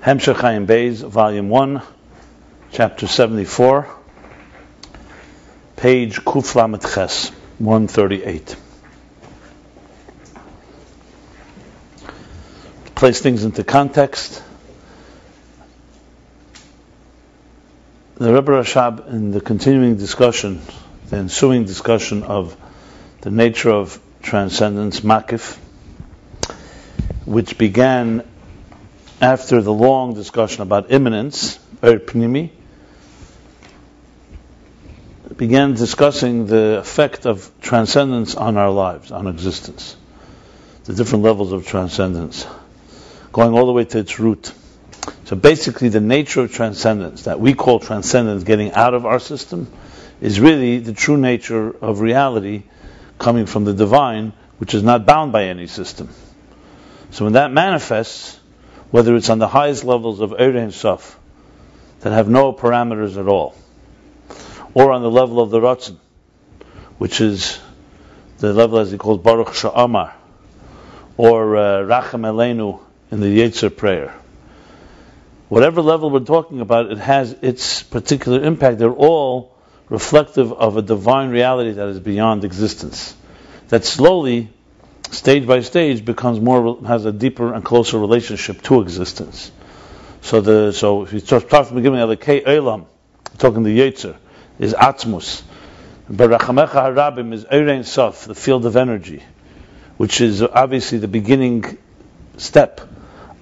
Ayin Beis, Volume 1, Chapter 74, page Kuf Lamed Ches, 138. To place things into context, the Rebbe Rashab, in the continuing discussion, the ensuing discussion of the nature of transcendence, makif, which began after the long discussion about immanence, pnimi, began discussing the effect of transcendence on our lives, on existence, the different levels of transcendence, going all the way to its root. So basically the nature of transcendence, that we call transcendence, getting out of our system, is really the true nature of reality coming from the divine, which is not bound by any system. So when that manifests, whether it's on the highest levels of Ein Sof, that have no parameters at all, or on the level of the Racheim, which is the level as he calls Baruch Sha'amar, or Racheim aleinu in the Yotzer prayer. Whatever level we're talking about, it has its particular impact. They're all reflective of a divine reality that is beyond existence, that slowly, stage by stage, has a deeper and closer relationship to existence. So if you start from the beginning, Elokei olam, talking the Yotzer, is atzmus. Barachamecha harabim is Ein Sof, the field of energy, which is obviously the beginning step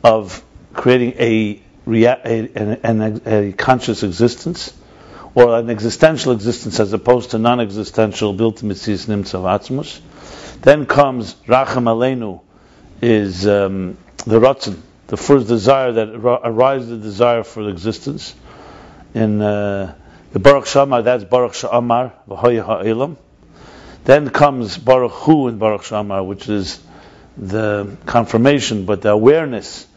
of creating a conscious existence, or an existential existence as opposed to non-existential built mitzvahs nimtz of atzmus. Then comes Racheim aleinu, is the Racheim, the first desire that arises, the desire for existence. In the Baruch Shamar, that's Baruch Sha'amar, v'hoya ha'olam. Then comes Baruch Hu in Baruch Shamar, which is the confirmation, but the awareness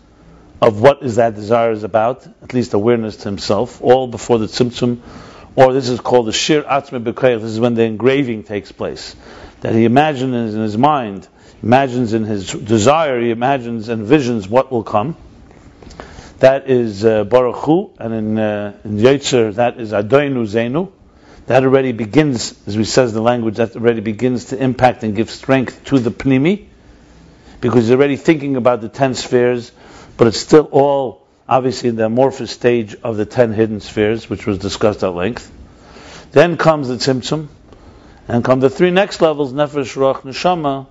of what is that desire is about, at least awareness to himself, all before the tzimtzum, or this is called the shir atzmi b'koyach. This is when the engraving takes place, that he imagines in his mind, imagines in his desire, he imagines and visions what will come. That is Baruch Hu, and in Yotzer, that is adon zenu. That already begins, as we says in the language, that already begins to impact and give strength to the pnimi, because he's already thinking about the 10 spheres, but it's still all obviously in the amorphous stage of the 10 hidden spheres, which was discussed at length. Then comes the tzimtzum, and come the 3 next levels, nefesh, ruach, neshama,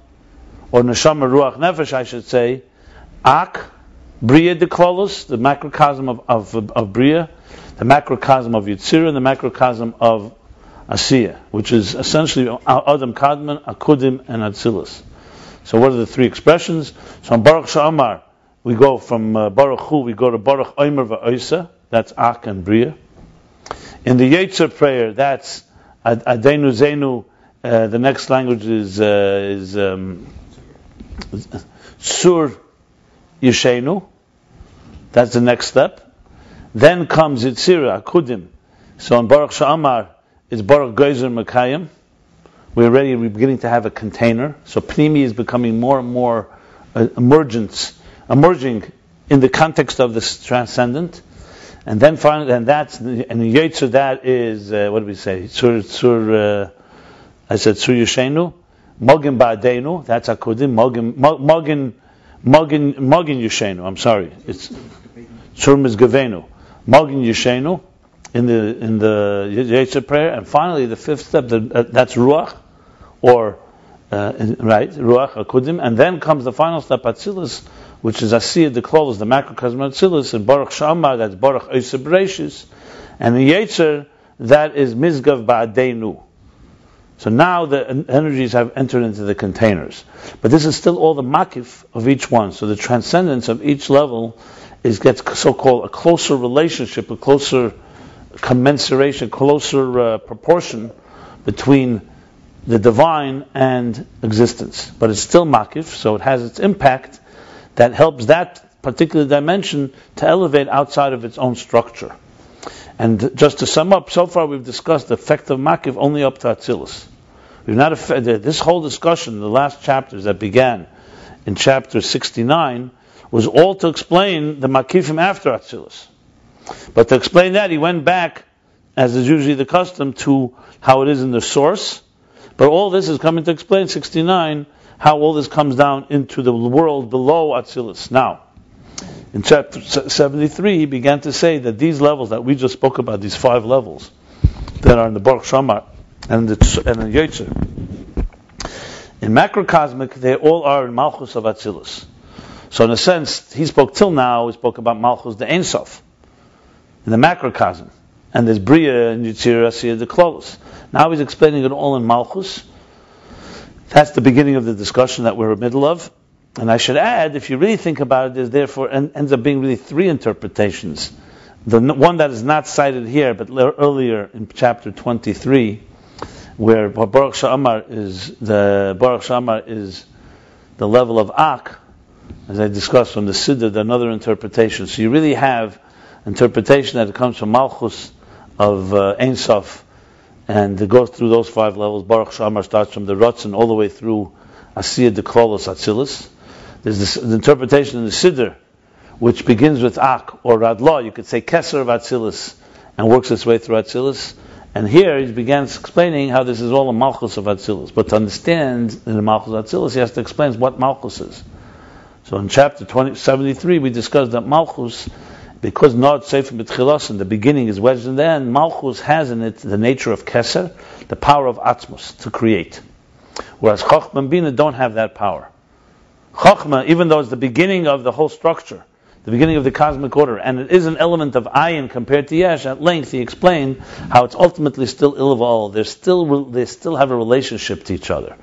or neshama, ruach, nefesh, I should say, ak, bria deklolos, the macrocosm of bria, the macrocosm of Yotzer, and the macrocosm of asiya, which is essentially adam kadman, akudim, and atzilus. So what are the 3 expressions? So in Baruch Sha'amar, we go from Baruch Hu, we go to Baruch Omer va'osa, that's ak and bria. In the Yotzer prayer, that's adenu zenu. The next language is sur yeshenu. That's the next step. Then comes Yitzira akudim. So in Baruch Sha'amar, it's Baruch Gezer Mekayim. We're beginning to have a container. So Pnimi is becoming more and more emerging in the context of this transcendent. And then finally, and the Yotzer, that is what do we say? I said Sur Yeshenu, Mogin Ba'adenu. That's Akudim. Mogin Yeshenu. I'm sorry, it's Sur Mizgavenu. Mogin Yeshenu in the Yotzer prayer, and finally the 5th step, that's Ruach, or Ruach Akudim, and then comes the final step Atzilus, which is Asiyah Deklolos, the macrocosm of Atzilus, and Baruch Sha'amar, that's Baruch Oiseh Bereshis, and the Yotzer, that is Mizgav Ba'adenu. So now the energies have entered into the containers. But this is still all the makif of each one. So the transcendence of each level gets so-called a closer relationship, a closer commensuration, closer proportion between the divine and existence. But it's still makif, so it has its impact that helps that particular dimension to elevate outside of its own structure. And just to sum up, so far we've discussed the effect of makif only up to Atzilus. We've not this whole discussion, the last chapters that began in chapter 69, was all to explain the makifim after Atzilus. But to explain that, he went back, as is usually the custom, to how it is in the source. But all this is coming to explain, 69, how all this comes down into the world below Atzilus. Now, in chapter 73, he began to say that these levels that we just spoke about, these 5 levels that are in the Baruch Shamar and in Yotzer, in macrocosmic, they all are in Malchus of Atzilus. So in a sense, he spoke till now, he spoke about Malchus the Ein Sof, in the macrocosm. And there's Bria and Yitzir Asiyah the Klolos. Now he's explaining it all in Malchus. That's the beginning of the discussion that we're in the middle of. And I should add, if you really think about it, there's therefore ends up being really 3 interpretations. The one that is not cited here, but earlier in chapter 23, where Baruch Sha'amar is the level of Ak, as I discussed from the Siddur, another interpretation. So you really have interpretation that comes from Malchus of Ein Sof, and it goes through those 5 levels. Baruch Sha'amar starts from the Ratzon all the way through Asiyah de Klolos Atzilus. There's this interpretation in the Siddur, which begins with Ak or Radla. You could say keser of Atzilus, and works its way through Atzilus. And here he began explaining how this is all a Malchus of Atzilus. But to understand in the Malchus of Atzilus, he has to explain what Malchus is. So in chapter 73, we discussed that Malchus, because not Sefer B'tchilas, in the beginning is wedged in the end, Malchus has in it the nature of keser, the power of atzmus, to create. Whereas Chochmah and binah don't have that power. Chochmah, even though it's the beginning of the whole structure, the beginning of the cosmic order, and it is an element of ayin compared to yesh, at length he explained how it's ultimately still ilval. They still have a relationship to each other.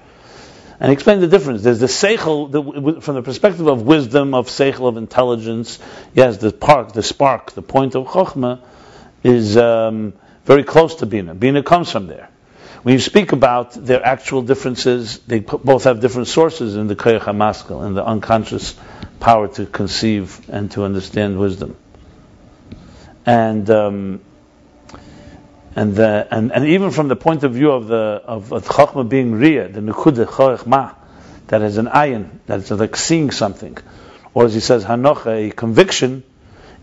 And he explained the difference. There's the seichel, from the perspective of wisdom, of seichel, of intelligence. Yes, the spark, the point of chokhmah is very close to binah. Binah comes from there. When you speak about their actual differences, they both have different sources in the koyach hamaskal, in the unconscious power to conceive and to understand wisdom. And even from the point of view of Chokhmah being Riyah, the Nekudah Chokhmah, that is an ayin, that is like seeing something, or as he says, Hanocha, a conviction,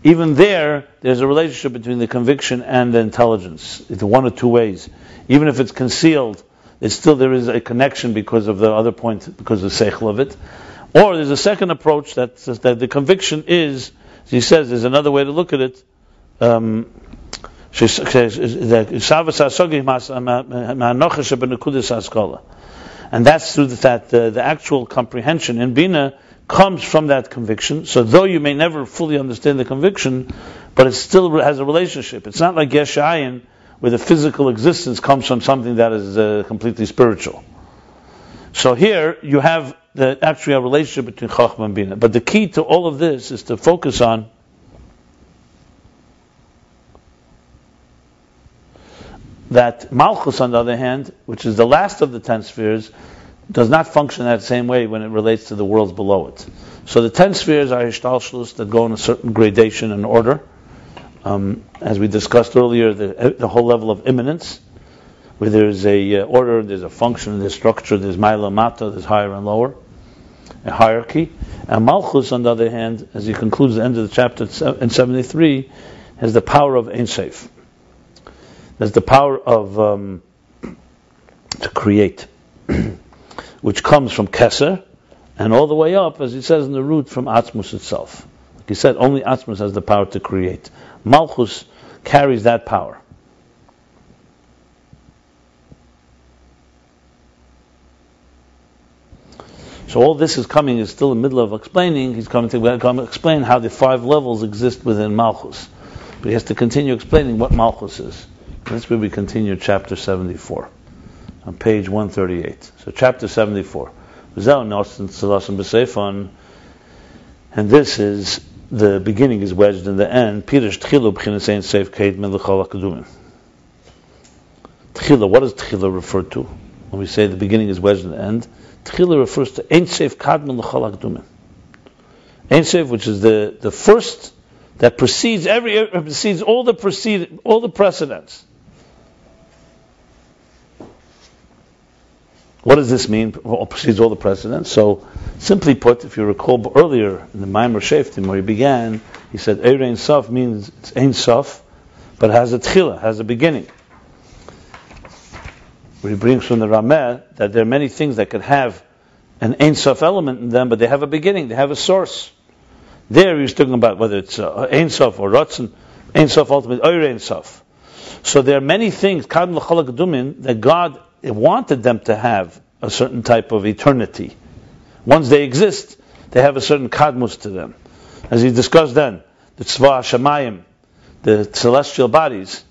even there's a relationship between the conviction and the intelligence. It's one or two ways. Even if it's concealed, there is a connection because of the other point, because of the seichel of it. Or there's a second approach that says that the conviction is, as he says, there's another way to look at it, and that's through that the actual comprehension in binah comes from that conviction. So though you may never fully understand the conviction, but it still has a relationship. It's not like yesh ayin, where the physical existence comes from something that is completely spiritual. So here you have actually a relationship between chokhmah and binah. But the key to all of this is to focus on that Malchus, on the other hand, which is the last of the 10 spheres, does not function that same way when it relates to the worlds below it. So the 10 spheres are hisna'asus that go in a certain gradation and order. As we discussed earlier, the whole level of immanence, where there's a order, there's a function, there's structure, there's ma'ila mata, there's higher and lower, a hierarchy. And Malchus, on the other hand, as he concludes the end of the chapter in 73, has the power of Ein Sof. There's the power of to create, which comes from keser, and all the way up, as he says in the root, from atzmus itself. Like he said, only atzmus has the power to create. Malchus carries that power. So all this is still in the middle of explaining. He's coming to explain how the 5 levels exist within Malchus. But he has to continue explaining what Malchus is. That's where we continue chapter 74, on page 138. So chapter 74. And this is, the beginning is wedged in the end. Tchila, what does Tchila refer to? When we say the beginning is wedged in the end, Tchila refers to Ein Sof Kadmon L'chol HaKdumim. Ein Sof, which is the first that precedes all the precedents. What does this mean? Well, precedes all the precedents. So, simply put, if you recall earlier in the Maimer Sheftim where he began, he said, Ein Sof means it's Ein Sof, but has a tchila, has a beginning. Where he brings from the Rameh that there are many things that could have an Ein Sof element in them, but they have a beginning, they have a source. There he was talking about whether it's Ein Sof or Ratzon, Ein Sof ultimate, or Ein Sof. So there are many things, that God wanted them to have a certain type of eternity. Once they exist, they have a certain kadmus to them. As he discussed then, the tzva hashamayim, the celestial bodies,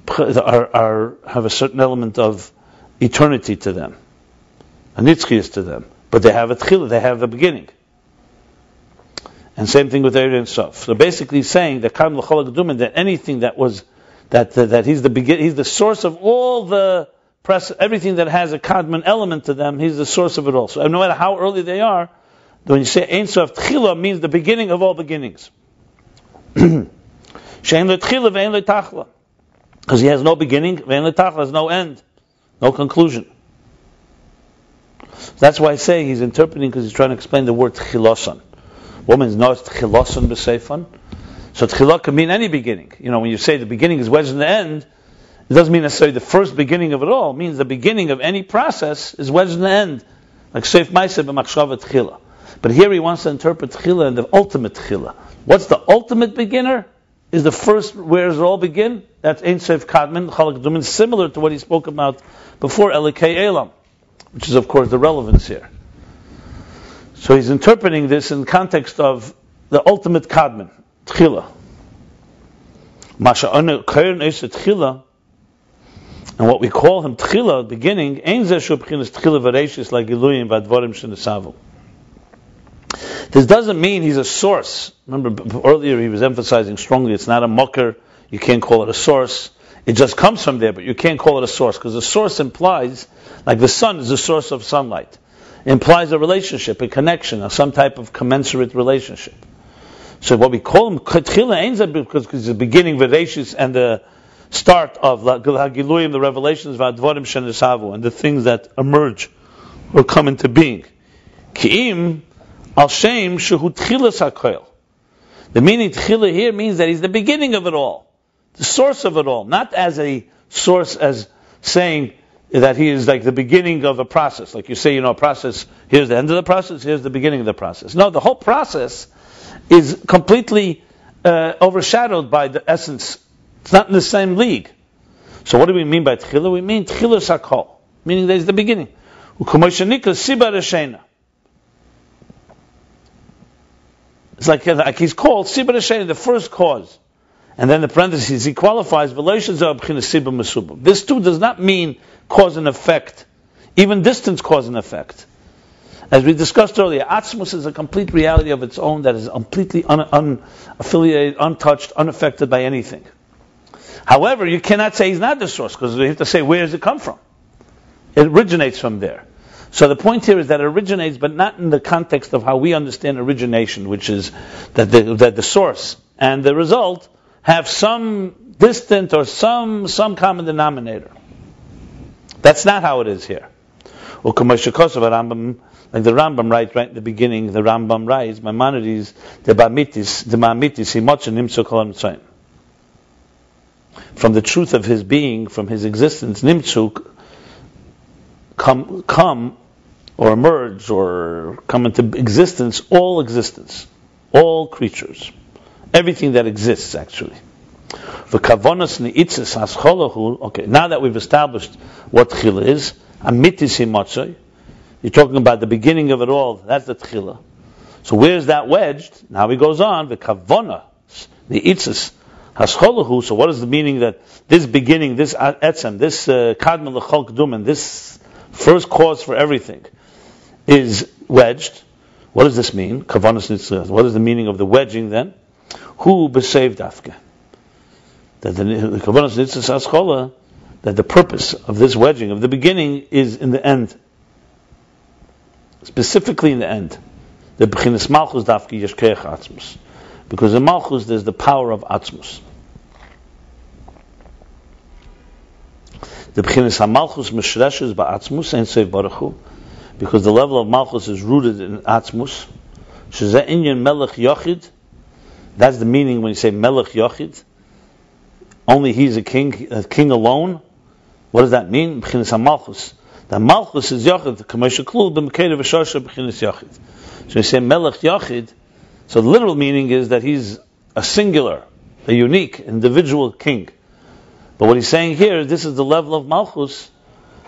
have a certain element of eternity to them, a nitzchias to them, but they have a tchila, they have a beginning. And same thing with Ein Sof. So basically, he's saying that that anything that was that he's the source of all the everything that has a kadman element to them. He's the source of it all. So no matter how early they are, when you say Ein Sof tchila means the beginning of all beginnings. Shein le tchila ve'en le tachla. Because he has no beginning, has no end, no conclusion. That's why I say he's interpreting, because he's trying to explain the word tchilosan. What means no tchilosan b'seifan? So tchila can mean any beginning. When you say the beginning is wedged in the end, it doesn't mean necessarily the first beginning of it all. It means the beginning of any process is wedged in the end. Like seif ma'aseh b'machshava tchila. But here he wants to interpret tchila and the ultimate tchila. What's the ultimate beginner? Is the first, where does it all begin? That's Ein Sof Kadman, Chalak Dumin, similar to what he spoke about before, Elokei Elam, which is of course the relevance here. So he's interpreting this in the context of the ultimate Kadman, Tchila. And what we call him Tchila, beginning, Ein Zeh Shubchinas Tchila V'Reishis like Iluyim V'Advarim Shenesavu. This doesn't mean he's a source. Remember earlier he was emphasizing strongly it's not a mucker, you can't call it a source. It just comes from there, but you can't call it a source, because a source implies, like the sun is the source of sunlight. It implies a relationship, a connection, some type of commensurate relationship. So what we call him, because it's the beginning, V'Reishis, and the start of the revelations, V'Advarim Shenesavu, and the things that emerge or come into being. Ki'im, Al Shem Shehu Tchilas HaKoil. The meaning Tchila here means that he's the beginning of it all, the source of it all, not as a source as saying that he is like the beginning of a process. Like you say, a process, here's the end of the process, here's the beginning of the process. No, the whole process is completely overshadowed by the essence. It's not in the same league. So what do we mean by Tchila? We mean Tchilas HaKoil, meaning that he's the beginning. It's like he's called Siba Rashain, the first cause. And then the parentheses, he qualifies, this too does not mean cause and effect. Even distance cause and effect. As we discussed earlier, atzmus is a complete reality of its own that is completely unaffiliated, untouched, unaffected by anything. However, you cannot say he's not the source, because you have to say, where does it come from? It originates from there. So the point here is that it originates, but not in the context of how we understand origination, which is that the source and the result have some distant or some common denominator. That's not how it is here. Like the Rambam writes right in the beginning, the Rambam writes, Maimonides, the Ma'amitis, from the truth of his being, from his existence, Nimtzuk, come or emerge or come into existence, all creatures, everything that exists actually. Okay, now that we've established what tchila is, you're talking about the beginning of it all, that's the tchila. So where's that wedged? Now he goes on, the kavona, the itzis, hascholahu. So what is the meaning that this beginning, this etzem, this kadma l'chol kedumen, this first cause for everything, is wedged? What does this mean? Kavanas nitzah. What is the meaning of the wedging then? Who b'seiv dafke? That the kavanas nitzah haschola, that the purpose of this wedging of the beginning is in the end, specifically in the end. The b'chinas malchus dafke yeshkeach atzmus, because in malchus there's the power of atzmus. The b'chinas ha-malchus mishreshes ba'atzmus ein sof baruch hu, because the level of malchus is rooted in atzmus. Shezeh inyan melech yochid. That's the meaning when you say melech yochid. Only he's a king alone. What does that mean? B'chinas ha-malchus. The malchus is yochid. K'moshe klul b'mekeidah v'shosha b'chinas yochid. So you say melech yochid. So the literal meaning is that he's a singular, a unique, individual king. But what he's saying here, this is the level of malchus,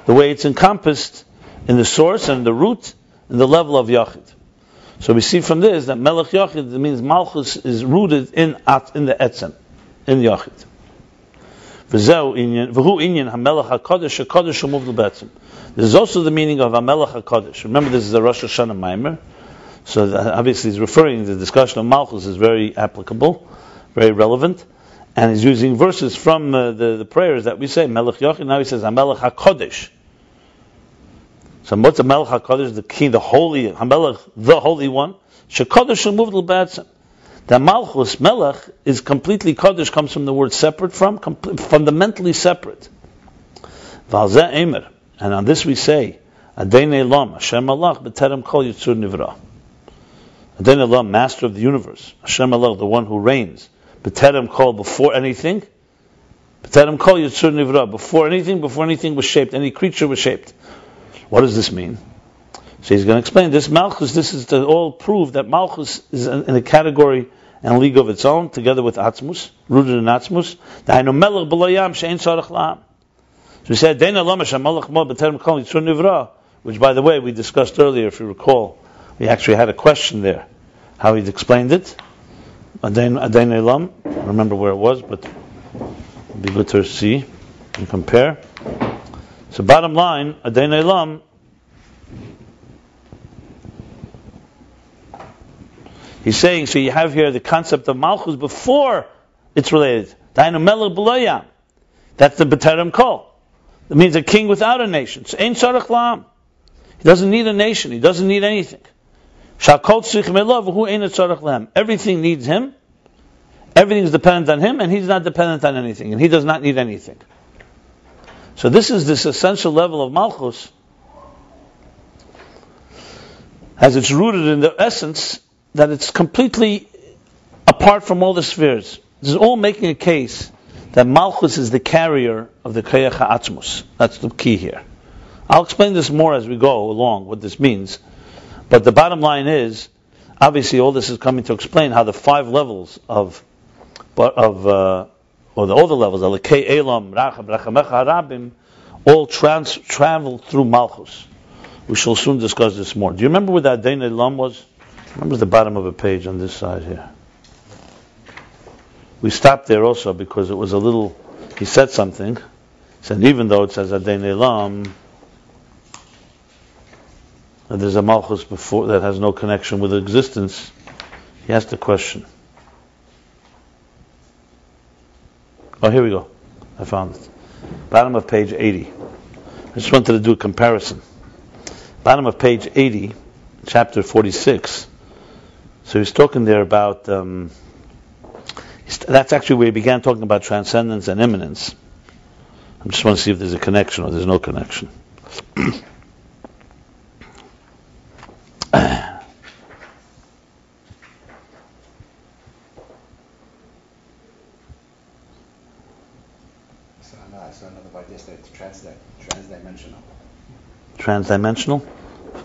the way it's encompassed in the source and the root, and the level of yochid. So we see from this that melech yochid means malchus is rooted in the etzem, in yochid. This is also the meaning of melech hakodesh. Remember, this is a Rosh Hashanah Maimer, so obviously he's referring to the discussion of malchus is very applicable, very relevant, and he's using verses from the prayers that we say melech yochid. Now he says melech hakodesh. So what's the melech hakodesh? The king, the holy, hamelech, the holy one. Shekodesh removed l'betzem. The malchus melech is completely kodesh, comes from the word separate from, fundamentally separate. Valzeh emer, and on this we say, Ayin Beis, Hashem malach b'terem kol yitzur nivra. Ayin Beis, master of the universe. Hashem malach, the one who reigns. B'terem kol, before anything. B'terem kol yitzur nivra, before anything was shaped, any creature was shaped. What does this mean? So he's going to explain this malchus. This is to all prove that malchus is in a category and league of its own, together with atzmus, rooted in atzmus. So we said, which, by the way, we discussed earlier, if you recall. We actually had a question there, how he'd explained it. Adon olam. I don't remember where it was, but it'd be good to see and compare. So bottom line, adon olam, he's saying, so you have here the concept of malchus before it's related. That's the b'terem kol. It means a king without a nation. So ein tzarich la'am. He doesn't need a nation. He doesn't need anything. Everything needs him. Everything is dependent on him, and he's not dependent on anything, and he does not need anything. So this is this essential level of malchus, as it's rooted in the essence that it's completely apart from all the spheres. This is all making a case that malchus is the carrier of the koyach atzmus. That's the key here. I'll explain this more as we go along, what this means. But the bottom line is, obviously all this is coming to explain how the 5 levels or all the levels, Elokei, olam, Racheim, Rabim, all travel through malchus. We shall soon discuss this more. Do you remember where that Ayin Beis was? Remember the bottom of a page on this side here. We stopped there also because it was a little, he said something. He said even though it says Ayin Beis, that there's a malchus before that has no connection with existence, he asked a question. Oh, here we go. I found it. Bottom of page 80. I just wanted to do a comparison. Bottom of page 80, chapter 46. So he's talking there about, that's actually where he began talking about transcendence and immanence. I just want to see if there's a connection or there's no connection. So another word yesterday, transdimensional. Transdimensional?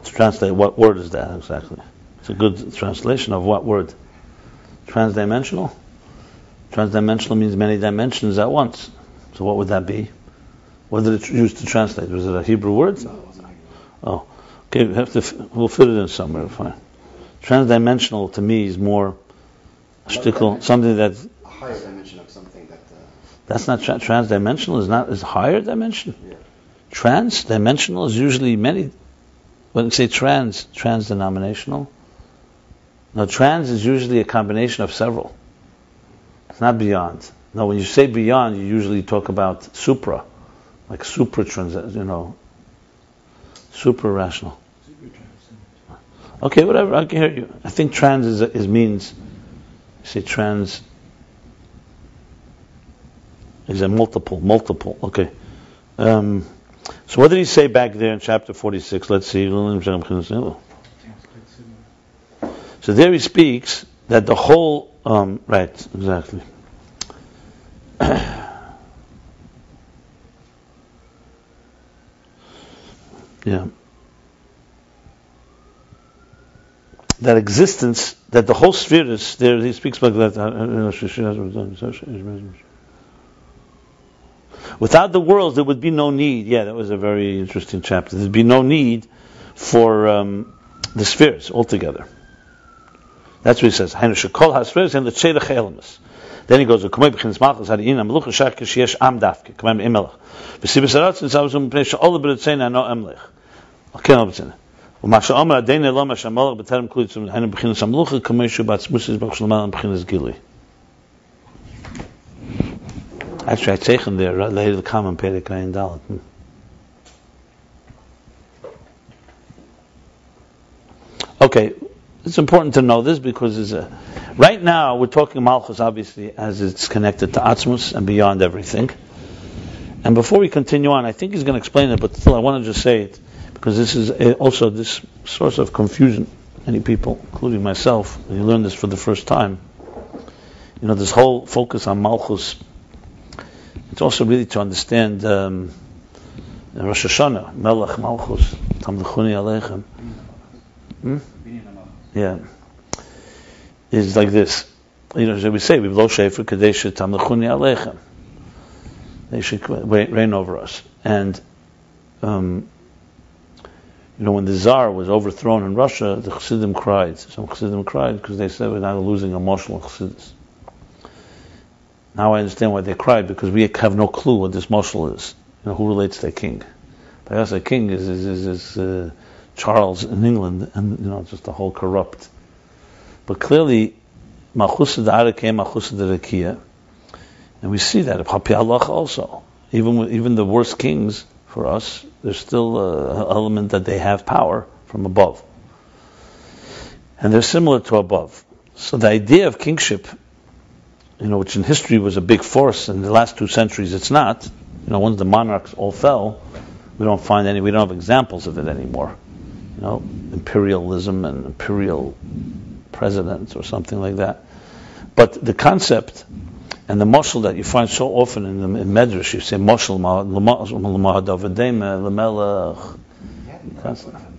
To translate, what word is that exactly? It's a good translation of what word? Transdimensional? Transdimensional means many dimensions at once. So what would that be? What did it use to translate? Was it a Hebrew word? No, it wasn't a Hebrew word. Oh, okay. We'll fit it in somewhere. Fine. Transdimensional to me is more shtickle, something that a higher dimension of something that. That's not transdimensional. Is higher dimension. Yeah. Transdimensional is usually many. When you say trans-denominational. No, trans is usually a combination of several. It's not beyond. No, when you say beyond, you usually talk about supra, like super super rational. Okay, whatever. I can hear you. I think trans is means. You say trans is a multiple. Okay, So what did he say back there in chapter 46? Let's see. So there he speaks that the whole, right, exactly. Yeah. That existence, that the whole sphere is there, he speaks like that. Without the worlds, there would be no need. Yeah, that was a very interesting chapter. There'd be no need for the spheres altogether. That's what he says. Then he goes, actually, I taken there later the common Perek Ayin Dalet. Okay, it's important to know this because right now we're talking Malchus, obviously, as it's connected to atzmus and beyond everything. And before we continue on, I think he's going to explain it, but still I want to just say it because this is also this source of confusion. Many people, including myself, when you learn this for the first time, this whole focus on Malchus. It's also really to understand Rosh Hashanah, melech, malchus, tamlechuni aleichem. Yeah, is like this. As we say, we blow shofar kadesh tamlechuni aleichem. They should reign over us. And when the Tsar was overthrown in Russia, the Chassidim cried. Some Chassidim cried because they said we're now losing a emotional Chassidus. Now I understand why they cried, because we have no clue what this moshel is. Who relates to a king? By us, a king is Charles in England, and just the whole corrupt. But clearly, malchus de Racheim, malchus de Racheim, and we see that of Hapi Allah also. Even the worst kings for us, there's still an element that they have power from above, and they're similar to above. So the idea of kingship, which in history was a big force, in the last 2 centuries it's not. Once the monarchs all fell, we don't have examples of it anymore. Imperialism and imperial presidents or something like that. But the concept and the moshel that you find so often in Medrash, you say moshel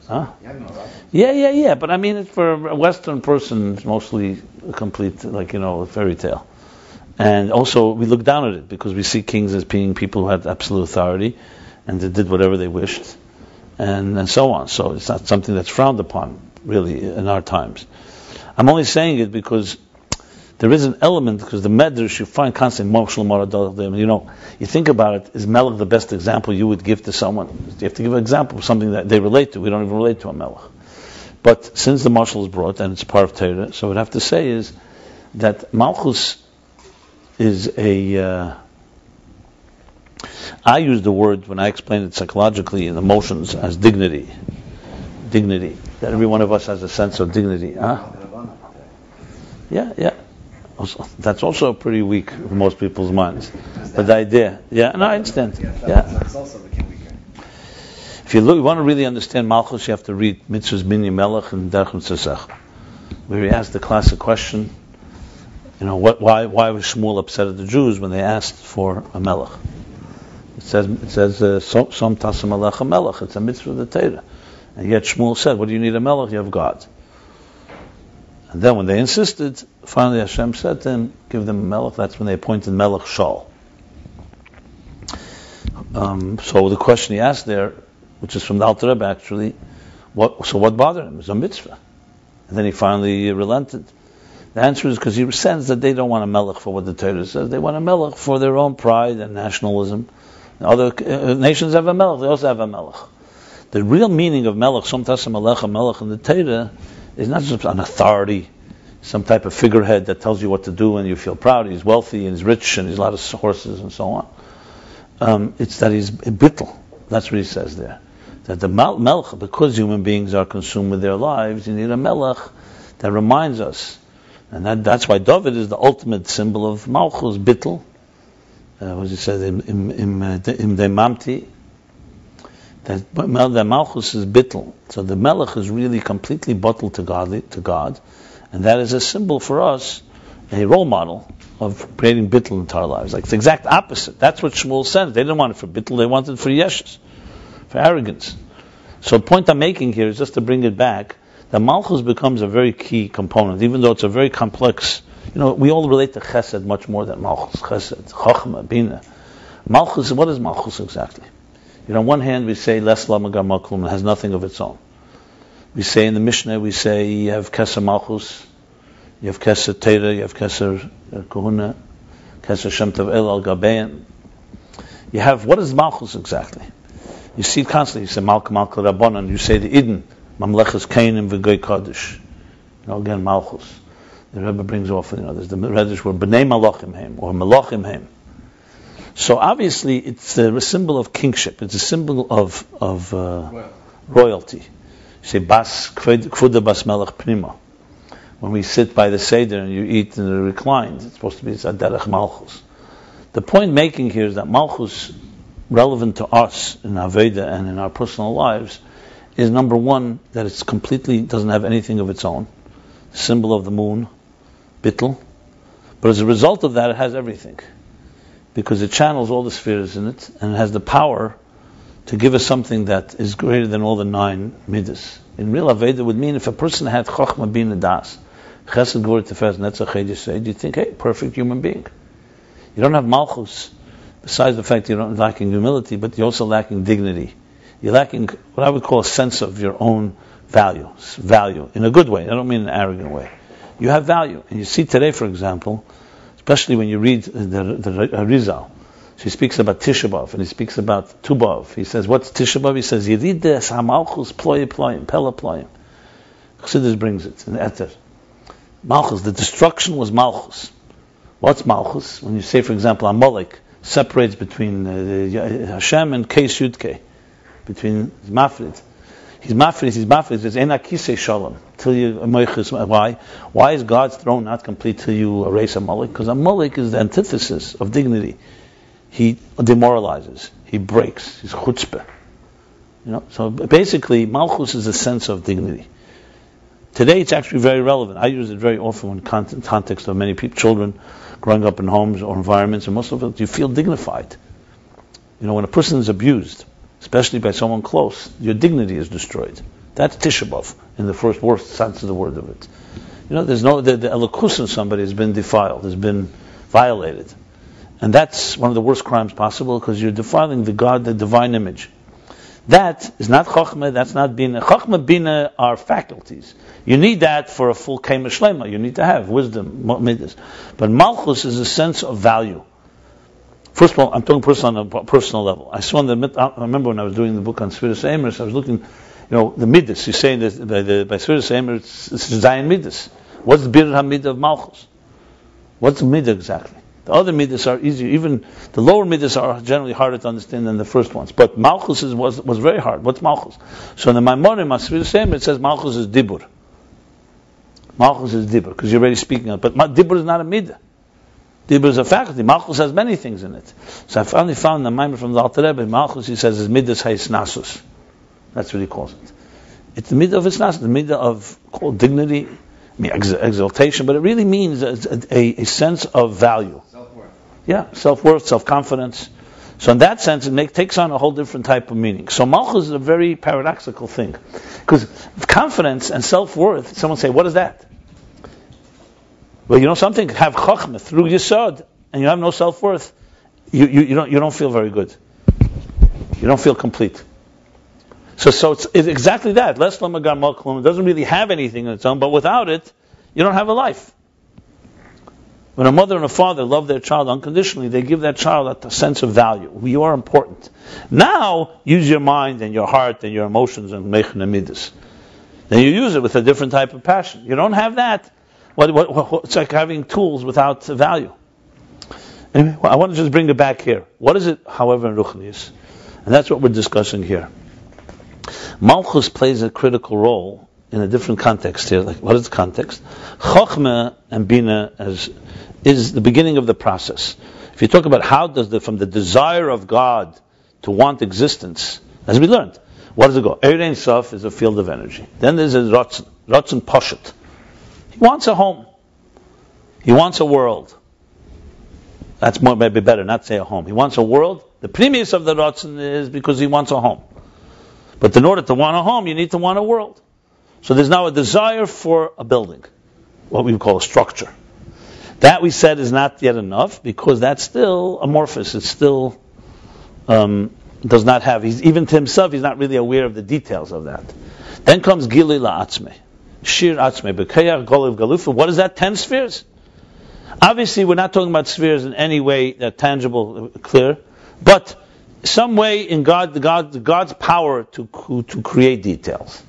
Huh? Yeah. But I mean, it's for a Western person, it's mostly a complete, fairy tale. And also, we look down at it because we see kings as being people who had absolute authority and they did whatever they wished, and so on. So it's not something that's frowned upon, really, in our times. I'm only saying it because there is an element, because the Medrash, you find constantly, you think about it, is melech the best example you would give to someone? You have to give an example of something that they relate to. We don't even relate to a melech. But since the marshal is brought, and it's part of Torah, so what I have to say is that Malchus is I use the word, when I explain it psychologically in emotions, as dignity. Dignity. That every one of us has a sense of dignity. Yeah. That's also pretty weak in most people's minds. But the idea, I understand. That's also became weaker. If you want to really understand Malchus, you have to read Mitzvahs Binah Melech and Derech Tzesach, where he asked the classic question. Why was Shmuel upset at the Jews when they asked for a melech? It says Som Tasam Alech a melech. It's a mitzvah of the Torah, and yet Shmuel said, "What do you need a melech? You have God." And then when they insisted, finally Hashem said to him, "Give them a melech." That's when they appointed Melech Shal. So the question he asked there, which is from the Alter Rebbe actually, what bothered him? It was a mitzvah, and then he finally relented. The answer is because he sensed that they don't want a melech for what the Torah says. They want a melech for their own pride and nationalism. Other nations have a melech; they also have a melech. The real meaning of melech, some tasam melech, a melech in the Torah, is not just an authority, some type of figurehead that tells you what to do and you feel proud. He's wealthy and he's rich and he's a lot of horses and so on. It's that he's a bittul. That's what he says there. That the melech, because human beings are consumed with their lives, you need a melech that reminds us. And that's why David is the ultimate symbol of malchus, bittul. what he said, im mamti, that the Malchus is bittul. So the melech is really completely bottled to God, and that is a symbol for us, a role model of creating bittul into our lives. Like the exact opposite. That's what Shmuel said. They didn't want it for bittul, they wanted it for yeshes, for arrogance. So the point I'm making here is just to bring it back, that Malchus becomes a very key component, even though it's a very complex. We all relate to chesed much more than Malchus. Chesed, chokhmah, binah. Malchus, what is Malchus exactly? On one hand, we say les lamagar maklum, it has nothing of its own. We say in the Mishnah, we say you have keser Malchus, you have keser Teira, you have keser Kohuna, keser Shem Tov El Al Gabein. You have, what is Malchus exactly? You see it constantly. You say Malchut Rabbanan. You say the Eden, Mamlechas Kainim V'Goy Kodesh. Again, Malchus. The Rebbe brings off, there's the reddish word B'nei Malachim Heim or Malachim Heim. So obviously, it's a symbol of kingship. It's a symbol of royalty. You say Bas Kvuda Bas Melech Prima. When we sit by the Seder and you eat in the reclined, it's supposed to be Derech Malchus. The point making here is that Malchus, relevant to us in Aveda and in our personal lives, is number one, that it's completely doesn't have anything of its own. Symbol of the moon, bittul. But as a result of that, it has everything. Because it channels all the spheres in it, and it has the power to give us something that is greater than all the 9 midas. In real Aveda would mean if a person had chokhmah binah das, chesed gvur tefes netzach yesed, you think, hey, perfect human being. You don't have malchus, besides the fact you're not lacking humility, but you're also lacking dignity. You're lacking what I would call a sense of your own value, in a good way. I don't mean in an arrogant way. You have value. And you see today, for example, especially when you read the Arizal, she speaks about Tisha B'Av, and he speaks about Tu B'Av. He says, what's Tisha B'Av? He says, Yerides HaMalchus Ploye Ployim, Pella Ployim. Chassidus brings it in Ether. Malchus, the destruction was Malchus. What's Malchus? When you say, for example, Amalek separates between Hashem and Kei Yudke, between Mafrid. He's Mafrid. There's Ena Kisei Shalom. Till you why? Why is God's throne not complete till you erase Amalek? Because Amalek is the antithesis of dignity. He demoralizes. He breaks. He's chutzpah. So basically, Malchus is a sense of dignity. Today, it's actually very relevant. I use it very often in context of many people, children growing up in homes or environments, and most of it, you feel dignified. When a person is abused, especially by someone close, your dignity is destroyed. That's Tisha B'Av in the worst sense of the word of it. There's the Elokei in somebody has been defiled, has been violated. And that's one of the worst crimes possible, because you're defiling the God, the divine image. That is not chokhmah, that's not binah. Chokhmah, binah are faculties. You need that for a full keima shlema. You need to have wisdom, midas. But malchus is a sense of value. First of all, I'm talking on a personal level. I remember when I was doing the book on Sfiras Eimer, I was looking, the midas. You say that by Sfiras Eimer, it's Zayin midas. What's the birur hamidah of malchus? What's the midah exactly? The other midas are easier. Even the lower midas are generally harder to understand than the first ones. But malchus was very hard. What's malchus? So in the Maimonim, Sfiras Eimer, it says malchus is dibur. Malchus is dibur, because you're already speaking of it. But dibur is not a midah. Dibur is a faculty. Malchus has many things in it. So I finally found the Maimon from the Alter Rebbe. Malchus, he says, is midas hisna'asus. That's what he calls it. It's the midah of hisna'asus, the midah of called dignity, exaltation, but it really means a sense of value. Self-worth. Yeah, self-worth, self-confidence. So in that sense, it takes on a whole different type of meaning. So malchus is a very paradoxical thing. Because confidence and self-worth, someone say, what is that? Well, something, have chokhmah through yesod, and you have no self-worth, you don't feel very good. You don't feel complete. So it's exactly that. Les lamagar maklum, it doesn't really have anything on its own, but without it, you don't have a life. When a mother and a father love their child unconditionally, they give that child a sense of value. You are important. Now, use your mind and your heart and your emotions and mechna midas. Then you use it with a different type of passion. You don't have that. It's like having tools without value. Anyway, I want to just bring it back here. What is it, however, in ruchnius? And that's what we're discussing here. Malchus plays a critical role in a different context here. Like, what is the context? Chokhmah and binah is the beginning of the process. if you talk about how does from the desire of God to want existence, as we learned, what does it go? Ein Sof is a field of energy. Then there's a Ratzon Poshet. He wants a home. He wants a world. That's more maybe better, not say a home. He wants a world. The premise of the Ratzon is because he wants a home. But in order to want a home, you need to want a world. So there's now a desire for a building, what we would call a structure. That we said is not yet enough because that's still amorphous. It's still does not have. Even to himself, he's not really aware of the details of that. Then comes Gili la'atzmi, Shir atzmi, B'kayach Goliv Galufa. What is that? 10 spheres. Obviously, we're not talking about spheres in any way that tangible, clear, but some way in God's power to create details.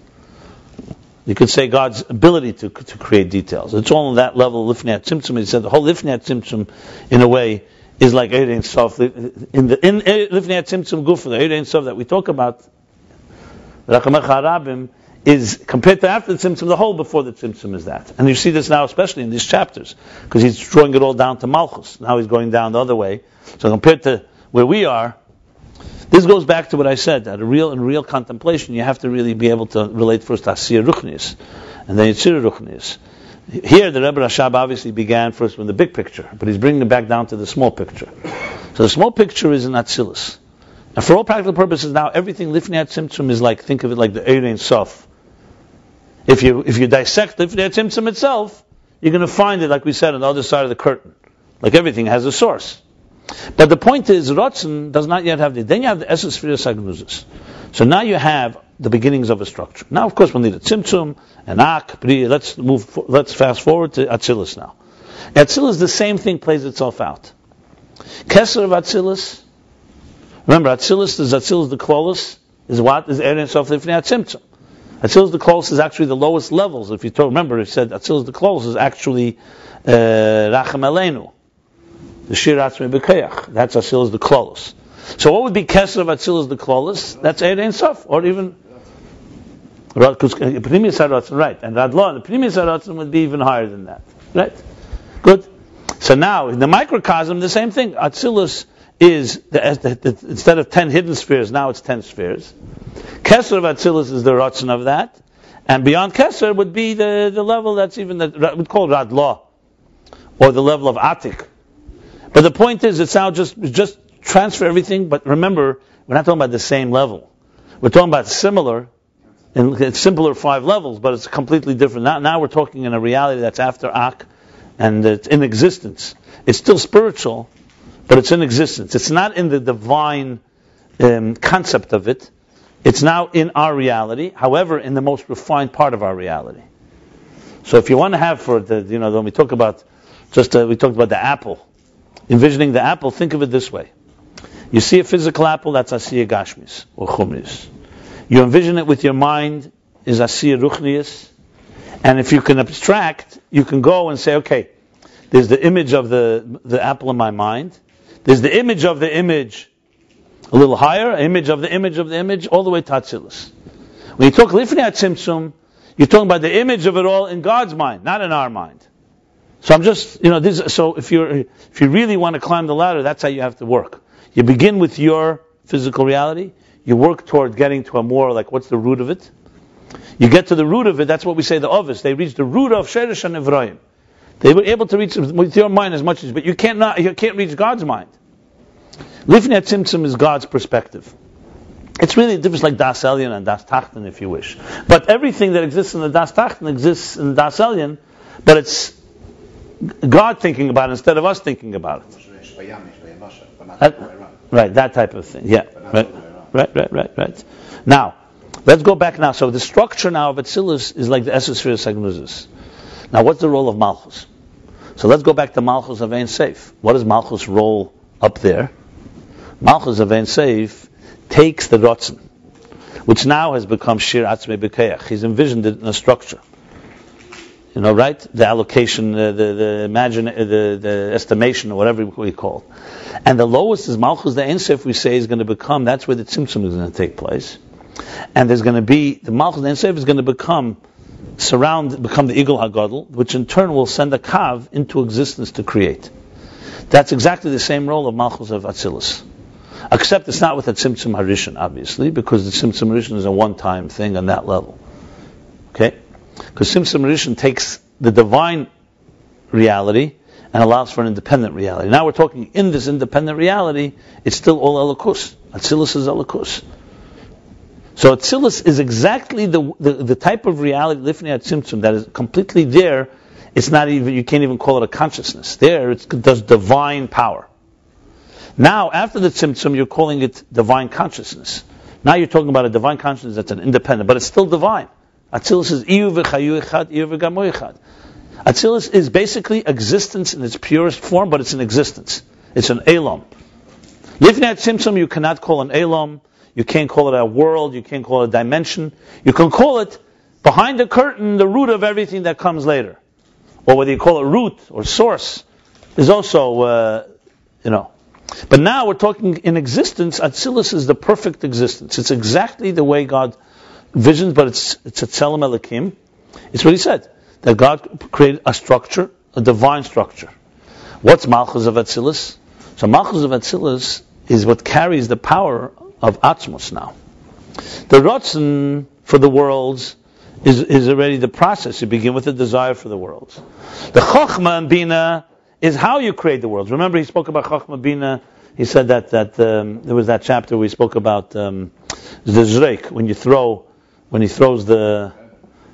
You could say God's ability to create details. It's all on that level. Lifnei Tzimtzum. He said the whole Lifnei Tzimtzum, in a way, is like Ein Sof. In Lifnei Tzimtzum Gufa, the Ein Sof that we talk about, Racheim Harabim, is compared to after the Tzimtzum, the whole before the Tzimtzum is that. And you see this now, especially in these chapters, because he's drawing it all down to Malchus. Now he's going down the other way. So compared to where we are, this goes back to what I said, that in real contemplation, you have to really be able to relate first to Asiyah Ruchnius, and then Yitzir Ruchnius. Here, the Rebbe Rashab obviously began first with the big picture, but he's bringing it back down to the small picture. So the small picture is in Atzilus. And for all practical purposes now, everything Lifnei Tzimtzum is like, think of it like the Ein Sof. If you dissect Lifnei Tzimtzum itself, you're going to find it, like we said, on the other side of the curtain. Like everything has a source. But the point is, Ratzon does not yet have the. Then you have the Esses Spheres Agnusis. So now you have the beginnings of a structure. Now, of course, we'll need a Tzimtzum, an Ak, Bri. Let's fast forward to Atzilus now. Atzilus, the same thing plays itself out. Keser of Atzilus. Remember, Atzilus the Klolos, is what? Is Ein Sof Lifnei Tzimtzum. Atzilus the Klolos is actually the lowest levels. If you remember, it said Atzilus the Klolos is actually Racheim aleinu. The Shir atzmi b'kayach. That's Atzilus the Klolos. So what would be keser of Atzilus the Klolos? That's Ein Sof, or even because Pnimius HaRatzon, right? And Radlo, the Pnimius HaRatzon would be even higher than that, right? Good. So now in the microcosm, the same thing. Atzilus is instead of 10 hidden spheres, now it's 10 spheres. Keser of Atzilus is the Ratzon of that, and beyond Keser would be the level that's even we'd call Radlo, or the level of Atik. But the point is, it's now just transfer everything. But remember, we're not talking about the same level. We're talking about similar, and it's simpler 5 levels, but it's completely different. Now we're talking in a reality that's after Ak, and it's in existence. It's still spiritual, but it's in existence. It's not in the divine concept of it. It's now in our reality. However, in the most refined part of our reality. So, if you want to have when we talk about we talked about the apple. Envisioning the apple, think of it this way. You see a physical apple, that's Asiyah Gashmis, or Chumris. You envision it with your mind, is Asiyah Ruchnius. And if you can abstract, you can go and say, okay, there's the image of the apple in my mind. There's the image of the image a little higher, image of the image of the image, all the way to Atzilus. When you talk Lifnei Tzimtzum, you're talking about the image of it all in God's mind, not in our mind. So I'm just, so if you really want to climb the ladder, that's how you have to work. You begin with your physical reality. You work toward getting to a more, like, what's the root of it? You get to the root of it, that's what we say, the ovis. They reach the root of Sheresh and Evrayim. They were able to reach with your mind as much as, but you can't reach God's mind. Lifnei Tzimtzum is God's perspective. It's really a difference like Das Elyon and Das Tachten, if you wish. But everything that exists in the Das Tachten exists in the Das Elyon, but it's God thinking about it instead of us thinking about it. Right, that type of thing. Yeah. Right. Now, let's go back now. So the structure now of Atzilus is like the Esses Spheres Agnusis. Now, what's the role of Malchus? So let's go back to Malchus of Ein Sof. What is Malchus' role up there? Malchus of Ein Sof takes the Ratzon, which now has become Shir atzmi b'kayach. He's envisioned it in a structure. Right? The allocation, the estimation, or whatever we call it. And the lowest is Malchus, the Ein Sof, we say, is going to become, that's where the Tzimtzum is going to take place. And there's going to be, the Malchus, the Ein Sof is going to become the Igul HaGadol, which in turn will send a Kav into existence to create. That's exactly the same role of Malchus of Atzilus. Except it's not with a tzimtzum harishon, obviously, because the tzimtzum harishon is a one-time thing on that level. Okay? Because tzimtzum harishon takes the divine reality and allows for an independent reality. Now we're talking in this independent reality, it's still all Elokus. Atzilus is Elokus. So Atzilus is exactly the type of reality, lifnei tzimtzum, that is completely there. It's not even, you can't even call it a consciousness. There, it does divine power. Now, after the tzimtzum, you're calling it divine consciousness. Now you're talking about a divine consciousness that's an independent, but it's still divine. Atzilus is iyu v'chayu echad, iyu v'gamoy echad. Atzilus is basically existence in its purest form, but it's an existence. It's an olam. Lifnei tzimtzum, you cannot call an olam. You can't call it a world. You can't call it a dimension. You can call it behind the curtain, the root of everything that comes later. Or whether you call it root or source is also, But now we're talking in existence. Atzilus is the perfect existence. It's exactly the way God visions, but it's a tzelem Elokim. It's what he said, that God created a structure, a divine structure. What's Malchus of Atzilus? So Malchus of Atzilus is what carries the power of atzmus now. The rotzen for the worlds is already the process. You begin with the desire for the worlds. The chokhmah and binah is how you create the worlds. Remember, he spoke about chokhmah binah. He said that there was that chapter where he spoke about the zreik, when he throws the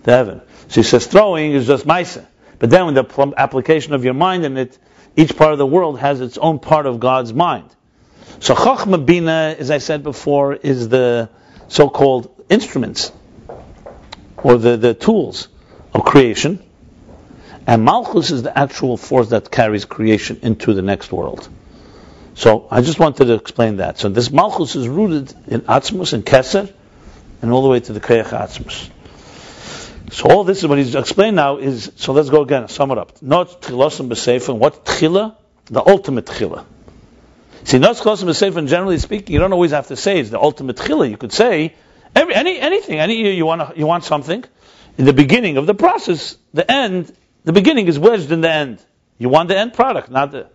heaven. So he says throwing is just maisa, but then with the application of your mind in it, each part of the world has its own part of God's mind. So chokhmah binah, as I said before, is the so-called instruments or the tools of creation, and malchus is the actual force that carries creation into the next world. So I just wanted to explain that. So this malchus is rooted in atzmus and keser, and all the way to the koach atzmus. So all this is what he's explained now is. So let's go again. Sum it up. Not tchilosim b'seifim. What tchila? The ultimate tchila. See, not tchilosim b'seifim. Generally speaking, you don't always have to say it's the ultimate tchila. You could say anything. You want something. In the beginning of the process, the beginning is wedged in the end. You want the end product, not the.